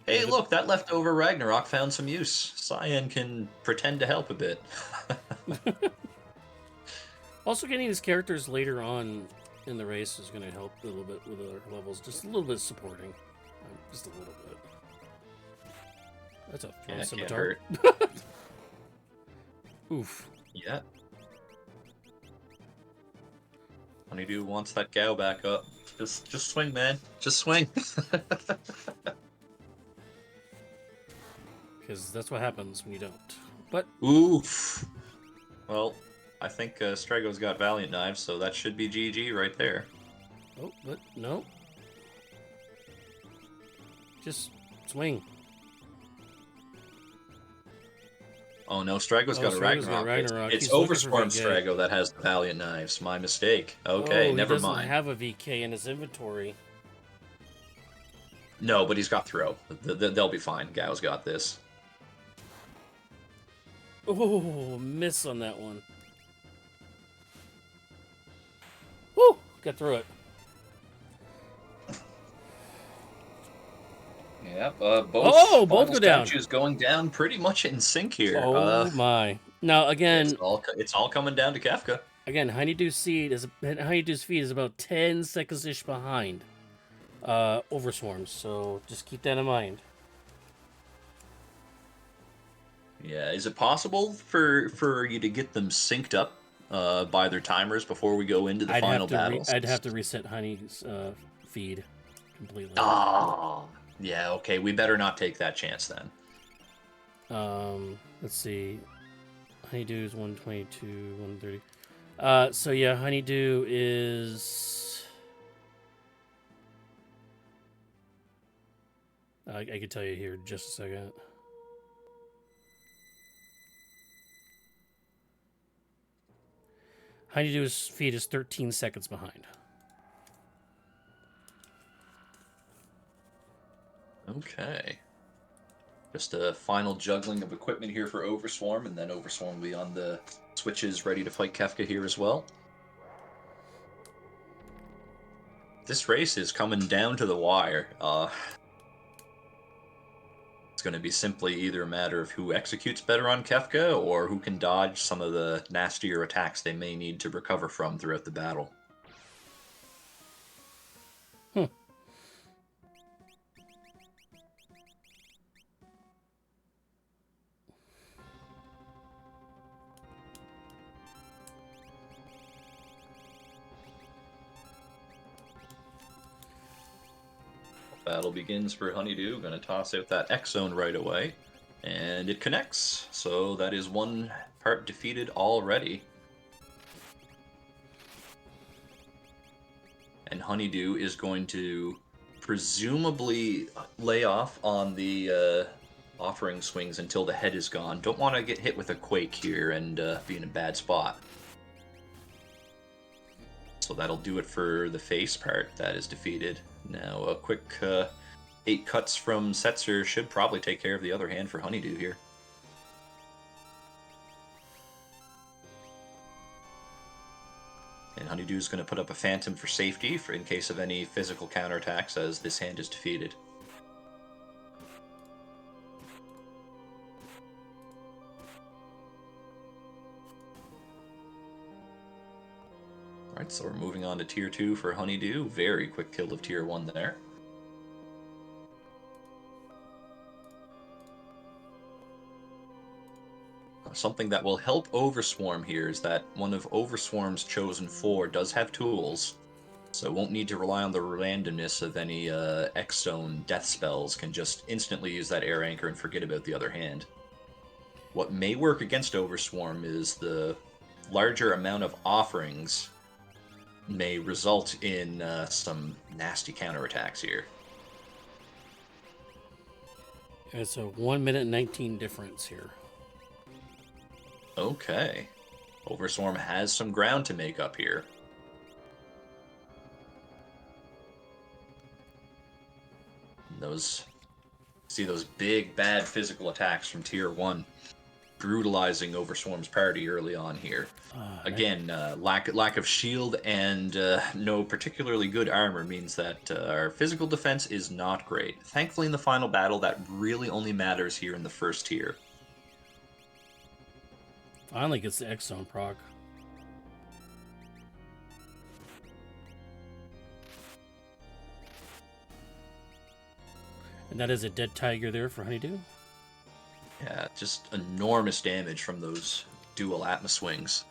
Hey, look, that leftover Ragnarok found some use. Cyan can pretend to help a bit. Also, getting these characters later on in the race is going to help a little bit with other levels. Just a little bit supporting. Just a little bit. That's a thrown Yeah, scimitar. can't hurt. Oof. Yeah. HunnyDoo wants that Gao back up. Just swing, man. Just swing. Because that's what happens when you don't. But Oof. Well, I think Strago's got Valiant Knives, so that should be GG right there. oh, but no. Just swing. Oh no, Strago's got a Strago's got Ragnarok. Ragnarok. It's He's looking for Overswarm VK. Strago that has the Valiant Knives. My mistake. Okay, Oh, never he doesn't mind. have a VK in his inventory. No, but he's got throw. They'll be fine. Gao's got this. Oh, miss on that one. Woo! Got through it. Yep. Both final go down. statues going down pretty much in sync here. Oh my! Now again, it's all coming down to Kefka. Again, HunnyDoo's feed is about 10 seconds ish behind Overswarm, so just keep that in mind. Yeah, is it possible for you to get them synced up by their timers before we go into the final battles? I'd have to reset Honey's feed completely. Ah, yeah. Okay, we better not take that chance then. Let's see. HunnyDoo is 122, 130. So yeah, HunnyDoo is. I can tell you here in just a second. HunnyDoo's feed is 13 seconds behind. Okay. Just a final juggling of equipment here for Overswarm, and then Overswarm will be on the switches ready to fight Kefka here as well. This race is coming down to the wire. It's going to be simply either a matter of who executes better on Kefka or who can dodge some of the nastier attacks they may need to recover from throughout the battle. Battle begins for HunnyDoo. Going to toss out that X Zone right away. And it connects. So that is one part defeated already. And HunnyDoo is going to presumably lay off on the offering swings until the head is gone. Don't want to get hit with a quake here and be in a bad spot. So that'll do it for the face part. That is defeated. Now a quick 8 cuts from Setzer should probably take care of the other hand for HunnyDoo here. And HunnyDoo is going to put up a Phantom for safety in case of any physical counterattacks as this hand is defeated. Alright, so we're moving on to Tier 2 for HunnyDoo. Very quick kill of Tier 1 there. Something that will help Overswarm here is that one of Overswarm's chosen 4 does have tools, so won't need to rely on the randomness of any X-Zone death spells, can just instantly use that air anchor and forget about the other hand. What may work against Overswarm is the larger amount of offerings may result in some nasty counterattacks here. It's a 1 minute 19 difference here. Okay. Overswarm has some ground to make up here. See those big, bad physical attacks from Tier 1. brutalizing Overswarm's party early on here. Again, lack of shield and no particularly good armor means that our physical defense is not great. Thankfully, in the final battle, that really only matters here in the first tier. Finally gets the X-Zone proc. And that is a dead tiger there for HunnyDoo. Yeah, just enormous damage from those dual Atma swings.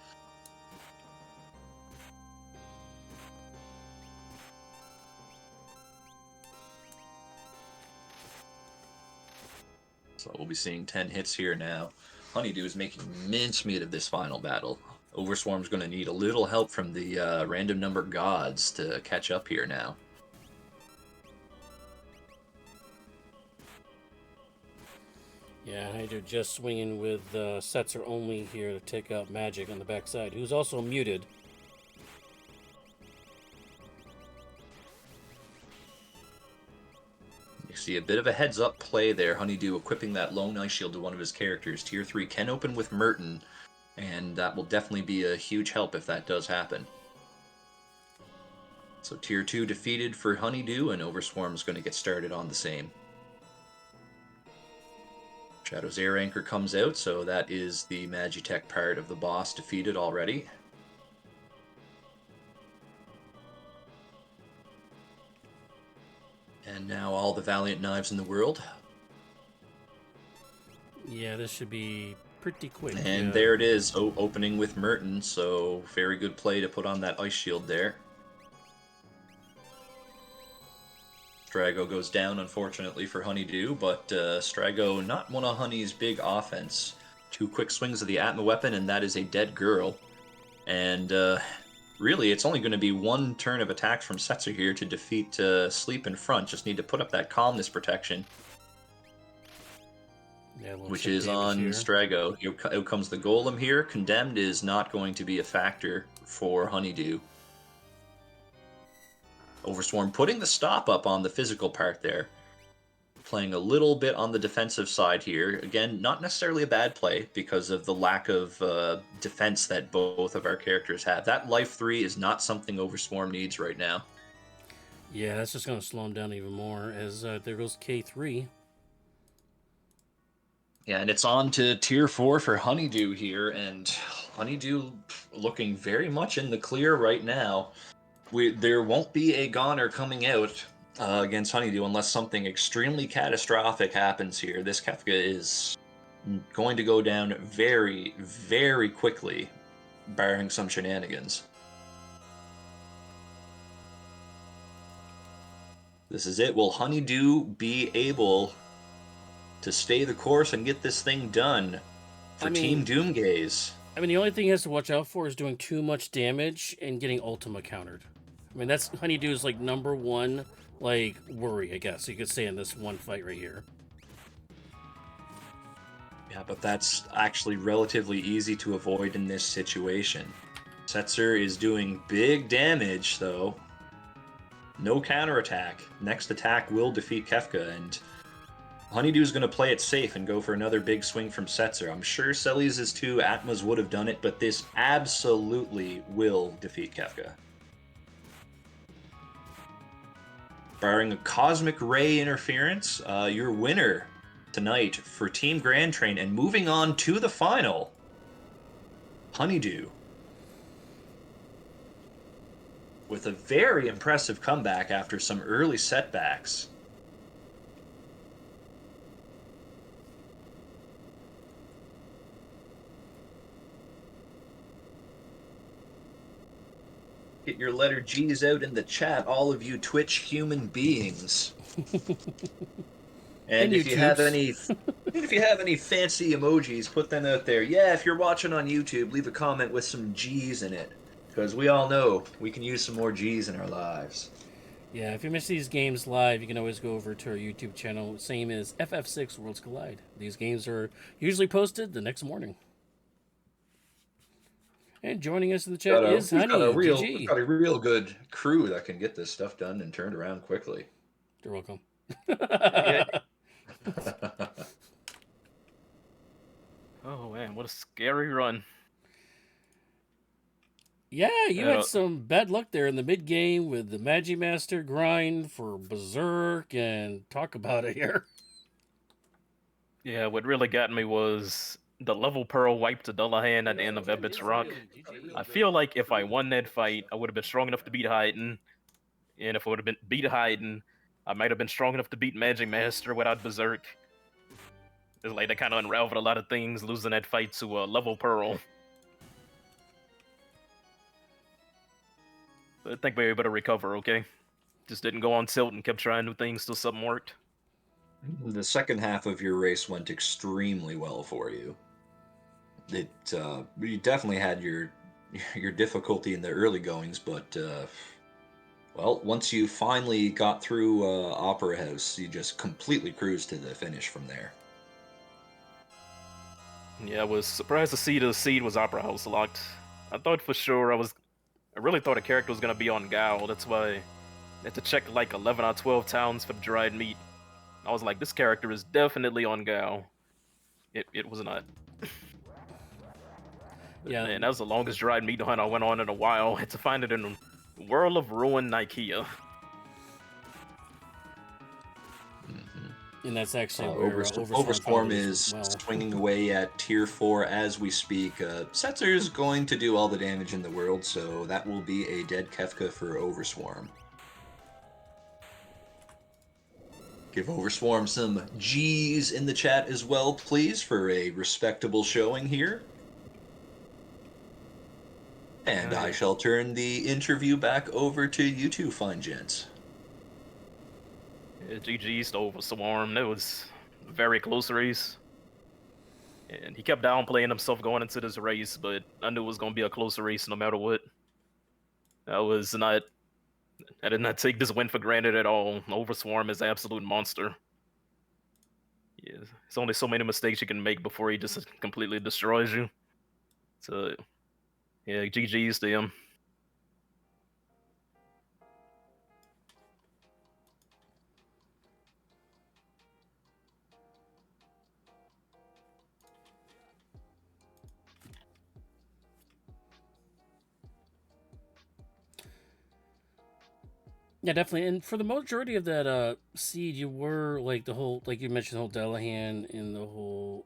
So we'll be seeing 10 hits here now. HunnyDoo is making mincemeat of this final battle. Overswarm's going to need a little help from the random number gods to catch up here now. Yeah, HunnyDoo just swinging with Setzer only here to take out Magic on the backside, who's also muted. You see a bit of a heads-up play there. HunnyDoo equipping that lone ice shield to one of his characters. Tier 3 can open with Merton, and that will definitely be a huge help if that does happen. So Tier 2 defeated for HunnyDoo, and Overswarm's going to get started on the same. Shadow's Air Anchor comes out, so that is the Magitech part of the boss defeated already. And now all the Valiant Knives in the world. Yeah, this should be pretty quick. And there it is, opening with Merton, so very good play to put on that ice shield there. Strago goes down, unfortunately, for HunnyDoo, but Strago not one of Honey's big offense. 2 quick swings of the Atma weapon, and that is a dead girl. And really, it's only going to be 1 turn of attacks from Setzer here to defeat Sleep in front. Just need to put up that calmness protection, yeah, which is on here. Strago. Out comes the Golem here. Condemned is not going to be a factor for HunnyDoo. Overswarm putting the stop up on the physical part there. Playing a little bit on the defensive side here. Again, not necessarily a bad play because of the lack of defense that both of our characters have. That life 3 is not something Overswarm needs right now. Yeah, that's just going to slow him down even more as there goes K3. Yeah, and it's on to Tier 4 for HunnyDoo here, and HunnyDoo looking very much in the clear right now. There won't be a goner coming out against HunnyDoo unless something extremely catastrophic happens here. This Kefka is going to go down very, very quickly, barring some shenanigans. This is it. Will HunnyDoo be able to stay the course and get this thing done for Team Doomgaze? I mean, the only thing he has to watch out for is doing too much damage and getting Ultima countered. I mean, that's HunnyDoo's like number one worry, I guess you could say, in this one fight right here. Yeah, but that's actually relatively easy to avoid in this situation. Setzer is doing big damage, though. No counterattack. Next attack will defeat Kefka, and HunnyDoo's going to play it safe and go for another big swing from Setzer. I'm sure Celi's 2 Atmas would have done it, but this absolutely will defeat Kefka. Barring a Cosmic Ray interference, your winner tonight for Team GrandTrain and moving on to the final, HunnyDoo. With a very impressive comeback after some early setbacks. Get your letter G's out in the chat, all of you Twitch human beings. And if you have any fancy emojis, put them out there. Yeah, if you're watching on YouTube, leave a comment with some G's in it, because we all know we can use some more G's in our lives. Yeah, if you miss these games live, you can always go over to our YouTube channel, same as FF6 Worlds Collide. These games are usually posted the next morning. And joining us in the chat is Honey. We've got a real good crew that can get this stuff done and turned around quickly. You're welcome. Oh man, what a scary run. Yeah, you And, had some bad luck there in the mid game with the Magimaster grind for Berserk and talk about it here. yeah, what really got me was the level Pearl wiped to Dullahan at the end of Ebbets Rock. I feel like if I won that fight, I would have been strong enough to beat Hyden. And if I would have been beat Hyden, I might have been strong enough to beat Magic Master without Berserk. It's like that kind of unraveled a lot of things, losing that fight to level Pearl. But I think we were able to recover, okay? Just didn't go on tilt and kept trying new things till something worked. The second half of your race went extremely well for you. You definitely had your difficulty in the early goings, but well, once you finally got through Opera House, you just completely cruised to the finish from there. Yeah, I was surprised to see the seed was Opera House locked. I thought for sure I really thought a character was gonna be on Gal. That's why I had to check like 11 out of 12 towns for the dried meat. I was like, this character is definitely on Gal. It was not. Yeah, Man, that was the longest dried meat hunt I went on in a while. I had to find it in World of Ruin, Ikea. and that's actually where Overswarm found it is as well. swinging away at tier 4 as we speak. Setzer's going to do all the damage in the world, so that will be a dead Kefka for Overswarm. Give Overswarm some G's in the chat as well, please, for a respectable showing here. And I shall turn the interview back over to you two fine gents. Yeah, GG's to Overswarm. That was a very close race. And he kept downplaying himself going into this race, but I knew it was going to be a close race no matter what. I did not take this win for granted at all. Overswarm is an absolute monster. Yeah, there's only so many mistakes you can make before he just completely destroys you. So, yeah, GG's to him. Yeah, definitely. And for the majority of that seed, you were like the whole, like you mentioned, the whole Delahan and the whole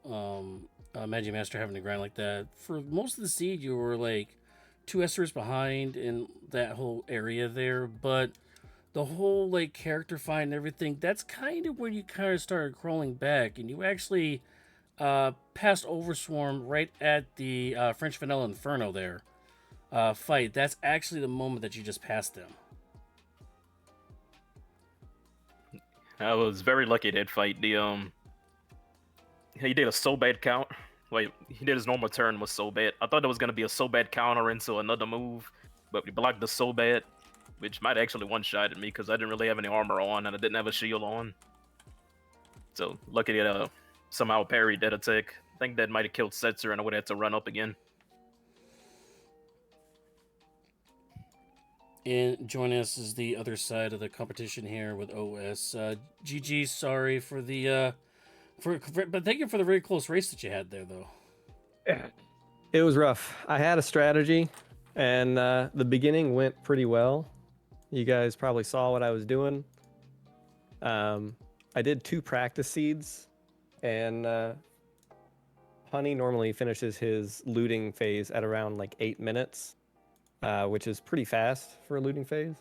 Magic Master having to grind like that. For most of the seed, you were like 2 Esters behind in that whole area there. But the whole like character fight and everything, that's kind of when you kind of started crawling back, and you actually passed Overswarm right at the French Vanilla Inferno there fight. That's actually the moment that you just passed them. I was very lucky that fight. He did a so bad count. Wait, he did his normal turn was so bad. I thought there was gonna be a so bad counter into another move, but we blocked the so bad, which might actually one-shotted me because I didn't really have any armor on and I didn't have a shield on. So lucky that somehow parried that attack. I think that might have killed Setzer and I would have had to run up again. And joining us is the other side of the competition here with OS. GG, sorry for the but thank you for the very close race that you had there, though. It was rough. I had a strategy, and the beginning went pretty well. You guys probably saw what I was doing. I did 2 practice seeds, and Honey normally finishes his looting phase at around like 8 minutes. Which is pretty fast for a looting phase.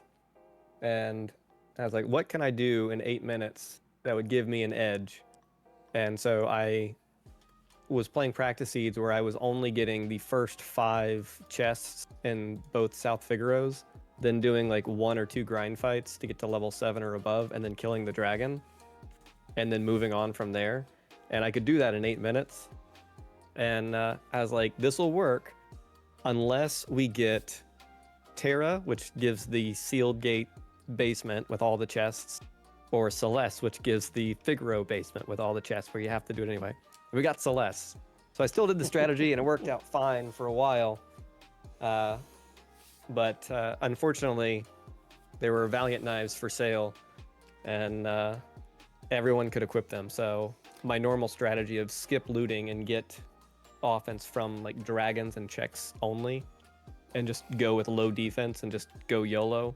And I was like, what can I do in 8 minutes that would give me an edge? And so I was playing practice seeds where I was only getting the first 5 chests in both South Figaro's, then doing like 1 or 2 grind fights to get to level 7 or above, and then killing the dragon, and then moving on from there. And I could do that in 8 minutes. And I was like, this will work unless we get Terra, which gives the sealed gate basement with all the chests, or Celeste, which gives the Figaro basement with all the chests where you have to do it anyway. We got Celeste. So I still did the strategy and it worked out fine for a while. But unfortunately, there were Valiant knives for sale and everyone could equip them. So my normal strategy of skip looting and get offense from like dragons and checks only, and just go with low defense and just go YOLO,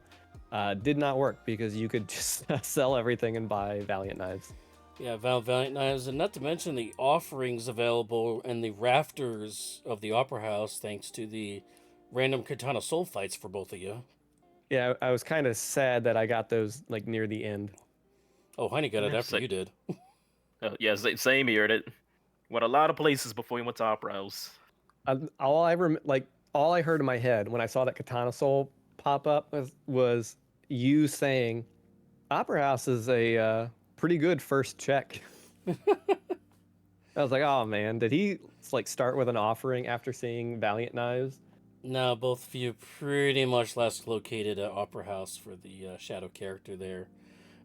did not work because you could just sell everything and buy Valiant Knives. Yeah, Valiant Knives, and not to mention the offerings available in the rafters of the Opera House, thanks to the random Katana Soul fights for both of you. Yeah, I was kind of sad that I got those like near the end. Oh, Honey got it Yeah, after sick. you did. Yeah, same here. That went a lot of places before we went to Opera House. All I heard in my head when I saw that Katana Soul pop up was you saying, "Opera House is a pretty good first check." I was like, "Oh man, did he like start with an offering after seeing Valiant Knives?" No, both of you pretty much last located at Opera House for the shadow character there.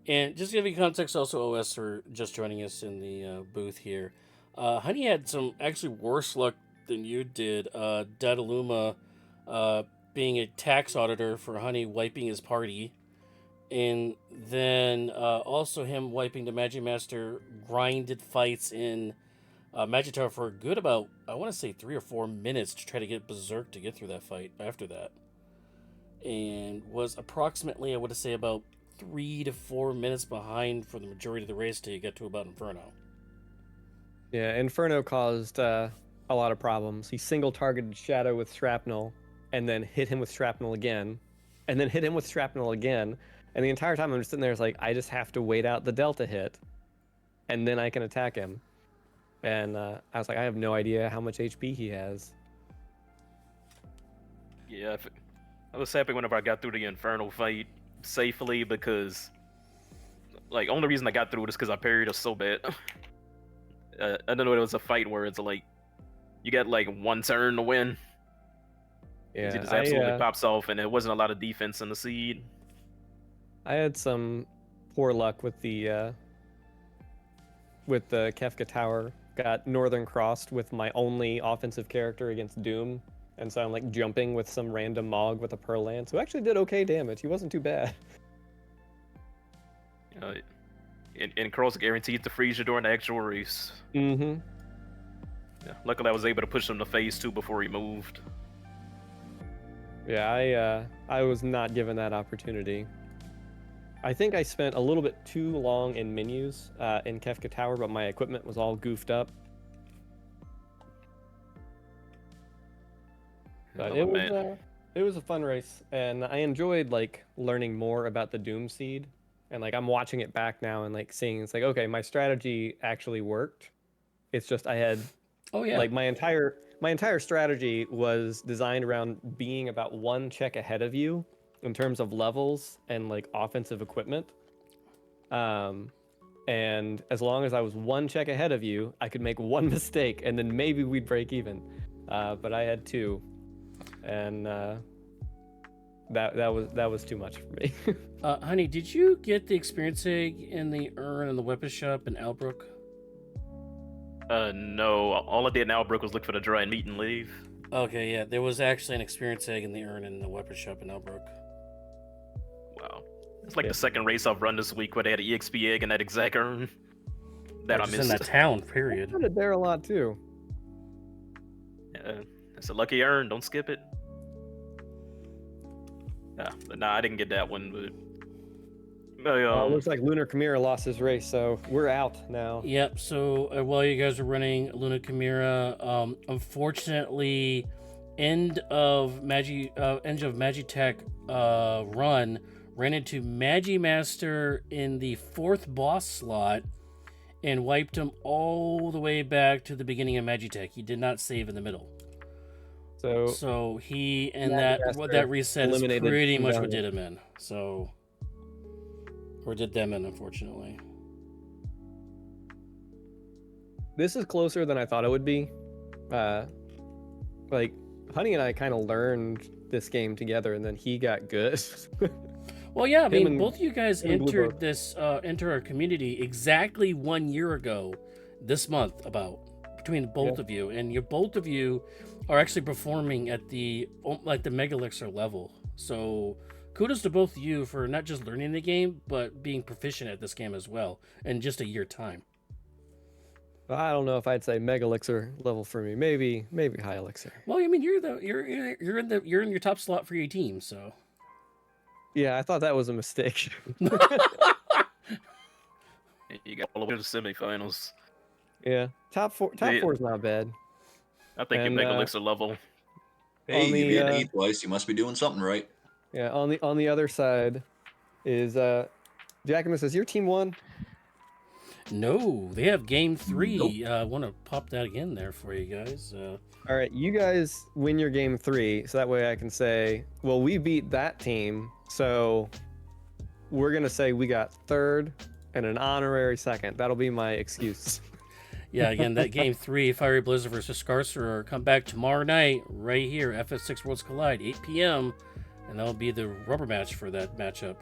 And just to give you context, also OS for just joining us in the booth here. Honey had some actually worse luck than you did. Dadaluma being a tax auditor for Honey wiping his party. And then also him wiping the Magic Master grinded fights in Magic Tower for a good about, I want to say 3 or 4 minutes to try to get Berserk to get through that fight after that. And was approximately, I would say, about 3 to 4 minutes behind for the majority of the race till you get to about Inferno. Yeah, Inferno caused a lot of problems. He single targeted Shadow with shrapnel, and then hit him with shrapnel again, and then hit him with shrapnel again. And the entire time I'm just sitting there, it's like I just have to wait out the Delta hit, and then I can attack him. And I was like, I have no idea how much HP he has. Yeah, I was happy whenever I got through the Infernal fight safely because, like, only reason I got through it is because I parried it so bad. I don't know, it was a fight where it's like, you get like one turn to win. Yeah, He just absolutely pops off, and there wasn't a lot of defense in the seed. I had some poor luck with the Kefka Tower. Got Northern Crossed with my only offensive character against Doom, and so I'm like jumping with some random Mog with a Pearl Lance, who actually did okay damage. He wasn't too bad. And Cross guaranteed to freeze you during the actual race. Mm-hmm. Yeah, luckily I was able to push him to phase 2 before he moved. Yeah, I was not given that opportunity. I think I spent a little bit too long in menus in Kefka Tower, but my equipment was all goofed up. But it was a fun race, and I enjoyed like learning more about the Doom Seed, and like I'm watching it back now and like seeing it's like, okay, my strategy actually worked. It's just I had like my entire strategy was designed around being about one check ahead of you in terms of levels and like offensive equipment. And as long as I was one check ahead of you, I could make one mistake and then maybe we'd break even. But I had 2, and that was too much for me. Honey, did you get the experience egg in the urn in the weapon shop in Albrook? No. All I did in Albrook was look for the dried meat and leave. Okay, yeah, there was actually an experience egg in the urn in the weapon shop in Albrook. Wow. It's like the second race I've run this week where they had an EXP egg in that exact urn that I Just missed. in that town, period. I did it there a lot too. Yeah, it's a lucky urn. Don't skip it. Yeah, but nah, I didn't get that one. But looks like Lunar Chimera lost his race, so we're out now. Yep. So while you guys are running Luna Chimera, unfortunately, end of Magitech run ran into Magimaster in the 4th boss slot and wiped him all the way back to the beginning of Magitech. He did not save in the middle. So he and that reset is pretty much what did him in. So, or did them in, unfortunately. This is closer than I thought it would be. Like Honey and I kind of learned this game together, and then he got good. Well, yeah, I mean, both of you guys entered our community exactly 1 year ago, this month, between both of you, and both of you are actually performing at the Mega Elixir level. So kudos to both of you for not just learning the game, but being proficient at this game as well in just a year time. I don't know if I'd say mega elixir level for me. Maybe high elixir. Well, I mean, you're in your top slot for your team, so. Yeah, I thought that was a mistake. You got all the way to the semifinals. Yeah, top four is not bad. I think you And, make elixir level. Hey, On you the, beat an 8 twice. You must be doing something right. Yeah, on the other side is Jackimus, is your team won? No, they have game 3. I want to pop that again there for you guys. All right, you guys win your game 3, so that way I can say, well, we beat that team, so we're gonna say we got third and an honorary second. That'll be my excuse. Yeah, again, that game 3, Fiery Blizzard versus Scarcerer, come back tomorrow night right here, FS6 Worlds Collide, 8 p.m., and that'll be the rubber match for that matchup.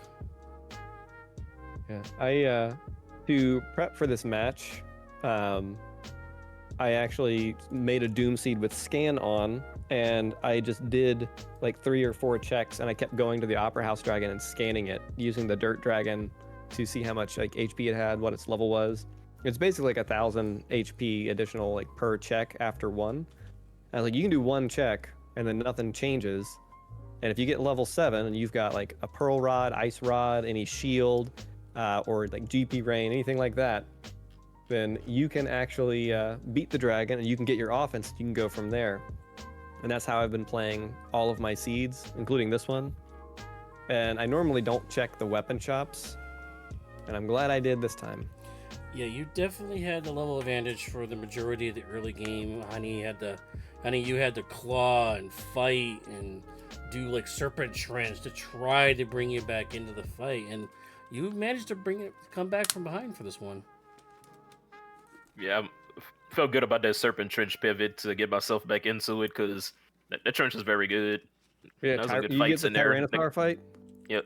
Yeah, to prep for this match, I actually made a Doom Seed with scan on, and I just did like 3 or 4 checks, and I kept going to the Opera House Dragon and scanning it using the Dirt Dragon to see how much like HP it had, what its level was. It's basically like 1,000 HP additional like per check after one. I was like, you can do 1 check and then nothing changes. And if you get level 7 and you've got like a Pearl Rod, Ice Rod, any shield, or like GP Rain, anything like that, then you can actually beat the dragon and you can get your offense. You can go from there. And that's how I've been playing all of my seeds, including this one. And I normally don't check the weapon shops, and I'm glad I did this time. Yeah, you definitely had the level advantage for the majority of the early game. You had to claw and fight and do like Serpent Trench to try to bring you back into the fight, and you managed to come back from behind for this one. Yeah, I felt good about that Serpent Trench pivot to get myself back into it because that trench is very good. Yeah, that was a good you fight get the in there. Tyrannosaur fight? Yep.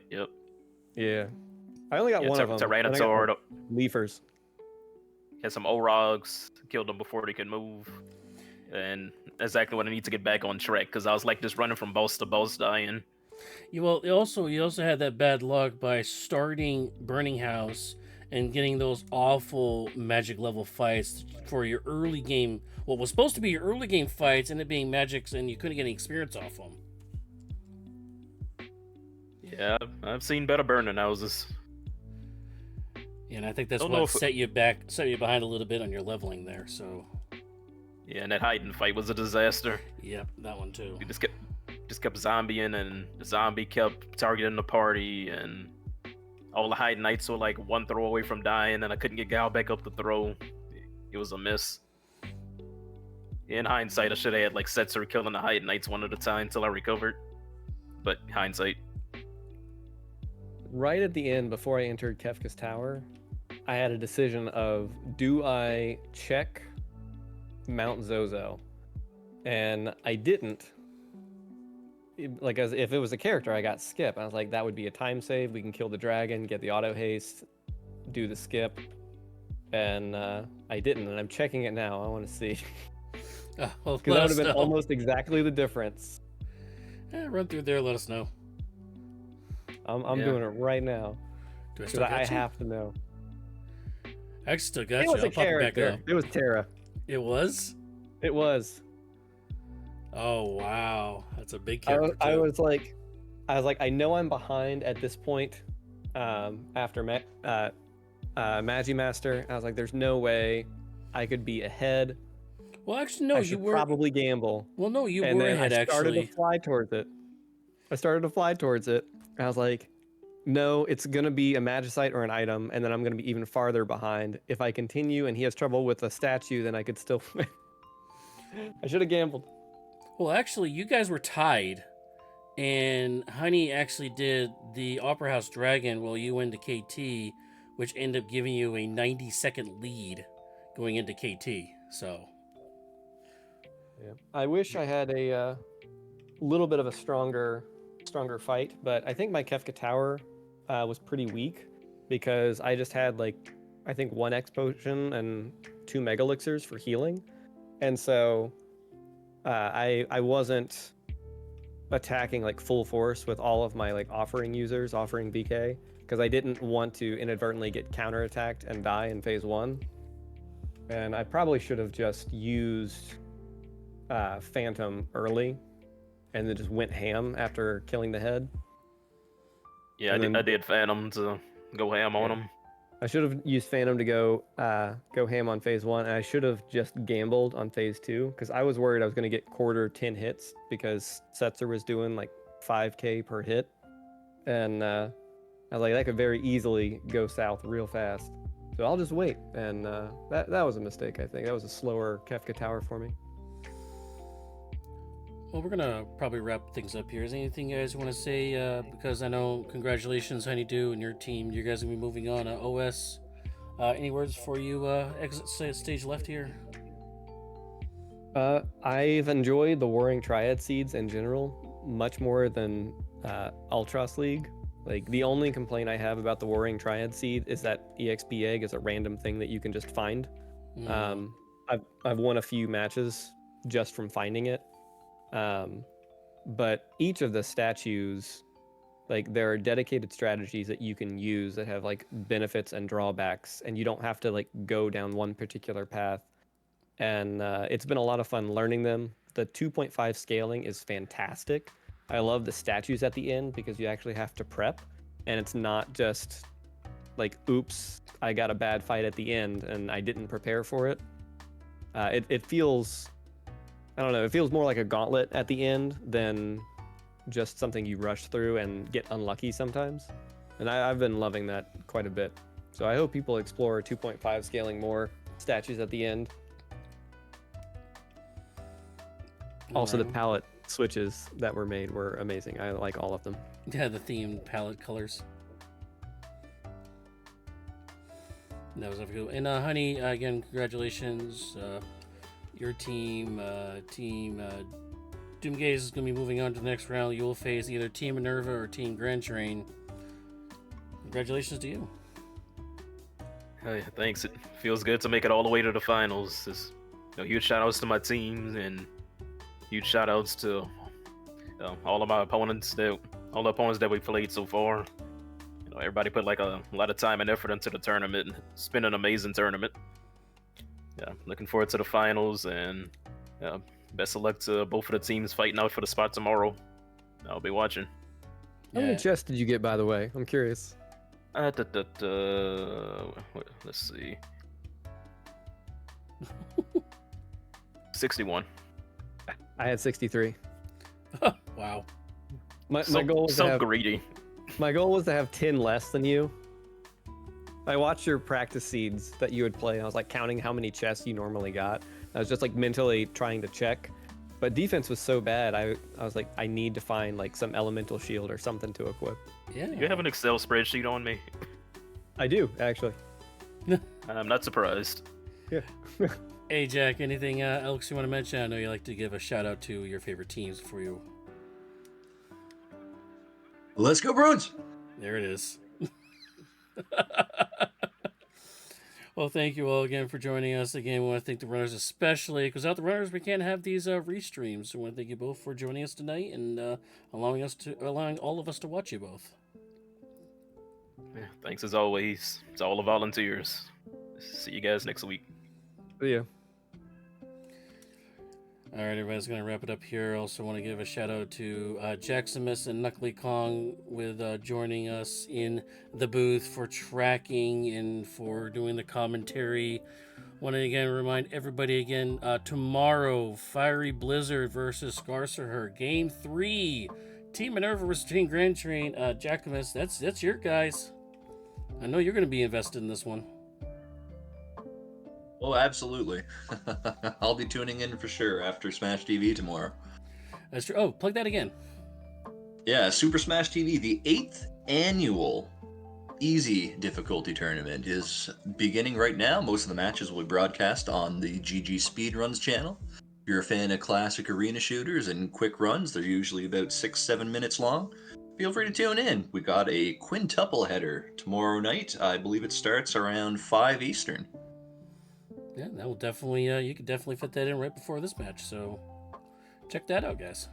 Yeah. I only got one of them. Tyrannosaur. Leafers. Had some Orogs, killed them before they could move. And exactly what I need to get back on track because I was like just running from boss to boss dying. You also had that bad luck by starting Burning House and getting those awful magic level fights for your early game. What was supposed to be your early game fights ended up being magics, and you couldn't get any experience off them. Yeah, I've seen better burning houses. Yeah, and I think that's what set you behind a little bit on your leveling there. So. Yeah, and that hiding fight was a disaster. Yep, that one too. We just kept zombieing, and the zombie kept targeting the party, and all the hiding knights were like 1 throw away from dying, and I couldn't get Gal back up the throw. It was a miss. In hindsight, I should have had like Setzer killing the hiding knights one at a time until I recovered. But hindsight. Right at the end, before I entered Kefka's tower, I had a decision of, do I check Mount Zozo? And I didn't. Like, as if it was a character, I got skip. I was like, that would be a time save. We can kill the dragon, get the auto haste, do the skip. And I didn't, and I'm checking it now. I want to see. Well, because that would have been almost exactly the difference. Run through there, let us know. I'm doing it right now. Do I still got I have to know. I still got it you. Was I'll a pop it back character. up. It was Terra. It was? It was. Oh wow, that's a big character. I was like, I know I'm behind at this point. After Magi Master, I was like, there's no way I could be ahead. Well, actually, no, you were probably gamble. Well, no, you and were then ahead. I started actually, to fly towards it. I was like, no, it's gonna be a Magicite or an item, and then I'm gonna be even farther behind. If I continue and he has trouble with a statue, then I could still win. I should have gambled. Well, actually, you guys were tied, and Honey actually did the Opera House Dragon while you went to KT, which ended up giving you a 90-second lead going into KT. So, yeah, I wish I had a little bit of a stronger fight, but I think my Kefka tower was pretty weak because I just had like, I think 1 X potion and 2 mega elixirs for healing, and so I wasn't attacking like full force with all of my like offering BK because I didn't want to inadvertently get counterattacked and die in phase 1. And I probably should have just used Phantom early and then just went ham after killing the head. Yeah, And I then- did Phantom to go ham on him. I should have used Phantom to go ham on phase 1, and I should have just gambled on phase 2 because I was worried I was going to get quarter 10 hits because Setzer was doing like 5k per hit, and I was like, that could very easily go south real fast. So I'll just wait, and that was a mistake. I think that was a slower Kefka tower for me. Well, we're gonna probably wrap things up here. Is there anything you guys want to say? Because I know, congratulations, HunnyDoo and your team. You guys are gonna be moving on. OS. Any words for you? Exit stage left here. I've enjoyed the Warring Triad seeds in general much more than Ultros League. Like, the only complaint I have about the Warring Triad seed is that EXP egg is a random thing that you can just find. Mm. I've won a few matches just from finding it. But each of the statues, like, there are dedicated strategies that you can use that have like benefits and drawbacks, and you don't have to like go down one particular path. And it's been a lot of fun learning them. The 2.5 scaling is fantastic. I love the statues at the end because you actually have to prep, and it's not just like, oops, I got a bad fight at the end and I didn't prepare for it. It feels, I don't know, it feels more like a gauntlet at the end than just something you rush through and get unlucky sometimes. And I've been loving that quite a bit. So I hope people explore 2.5 scaling more, statues at the end. Also, the Alright. palette switches that were made were amazing. I like all of them. Yeah, the themed palette colors. That was good. And Honey, again, congratulations. Your team, Doomgaze is going to be moving on to the next round. You will face either Team Minerva or Team GrandTrain. Congratulations to you. Hey, thanks. It feels good to make it all the way to the finals. Just, huge shout outs to my team and huge shout outs to all of my opponents all the opponents that we played so far. Everybody put like a lot of time and effort into the tournament. It's been an amazing tournament. Yeah, looking forward to the finals, and best of luck to both of the teams fighting out for the spot tomorrow. I'll be watching. How many chests did you get, by the way? I'm curious. Let's see. 61. I had 63. Wow. My goal was to so have, greedy. my goal was to have 10 less than you. I watched your practice seeds that you would play, and I was like counting how many chests you normally got. I was just like mentally trying to check, but defense was so bad. I was like, I need to find like some elemental shield or something to equip. Yeah. You have an Excel spreadsheet on me. I do, actually. I'm not surprised. Yeah. Hey, Jack, anything else you want to mention? I know you like to give a shout out to your favorite teams for you. Let's go, Bruins! There it is. Well, thank you all again for joining us. Again, we want to thank the runners especially, because without the runners, we can't have these restreams. So we want to thank you both for joining us tonight and allowing all of us to watch you both. Yeah, thanks as always to all the volunteers. See you guys next week. See ya. All right, everybody's going to wrap it up here. I also want to give a shout out to Jaximus and Knuckly Kong with joining us in the booth for tracking and for doing the commentary. Want to again remind everybody again, tomorrow, Fiery Blizzard versus Scarcerher, Game 3. Team Minerva versus Team GrandTrain. Jaximus, that's your guys. I know you're going to be invested in this one. Oh, absolutely. I'll be tuning in for sure after Smash TV tomorrow. That's true. Oh, plug that again. Yeah, Super Smash TV, the 8th annual easy difficulty tournament is beginning right now. Most of the matches will be broadcast on the GG Speedruns channel. If you're a fan of classic arena shooters and quick runs, they're usually about 6-7 minutes long. Feel free to tune in. We got a quintuple header tomorrow night. I believe it starts around 5 Eastern. Yeah, that will definitely, you could definitely fit that in right before this match. So check that out, guys.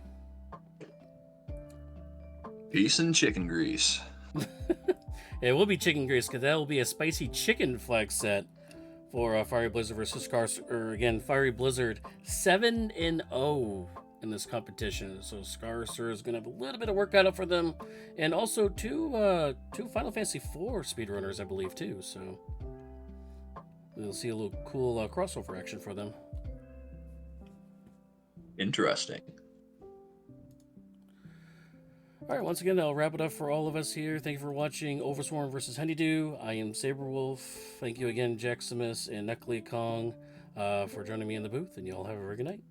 Peace and chicken grease. It will be chicken grease because that will be a spicy chicken flag set for Fiery Blizzard versus again, Fiery Blizzard 7-0 in this competition. So Scarcer is going to have a little bit of work cut out for them, and also two Final Fantasy IV speedrunners, I believe, too. So we'll see a little cool crossover action for them. Interesting. All right, once again, I'll wrap it up for all of us here. Thank you for watching Overswarm versus HunnyDoo. I am Saberwolf. Thank you again, Jaximus and Nuckley Kong, for joining me in the booth, and you all have a very good night.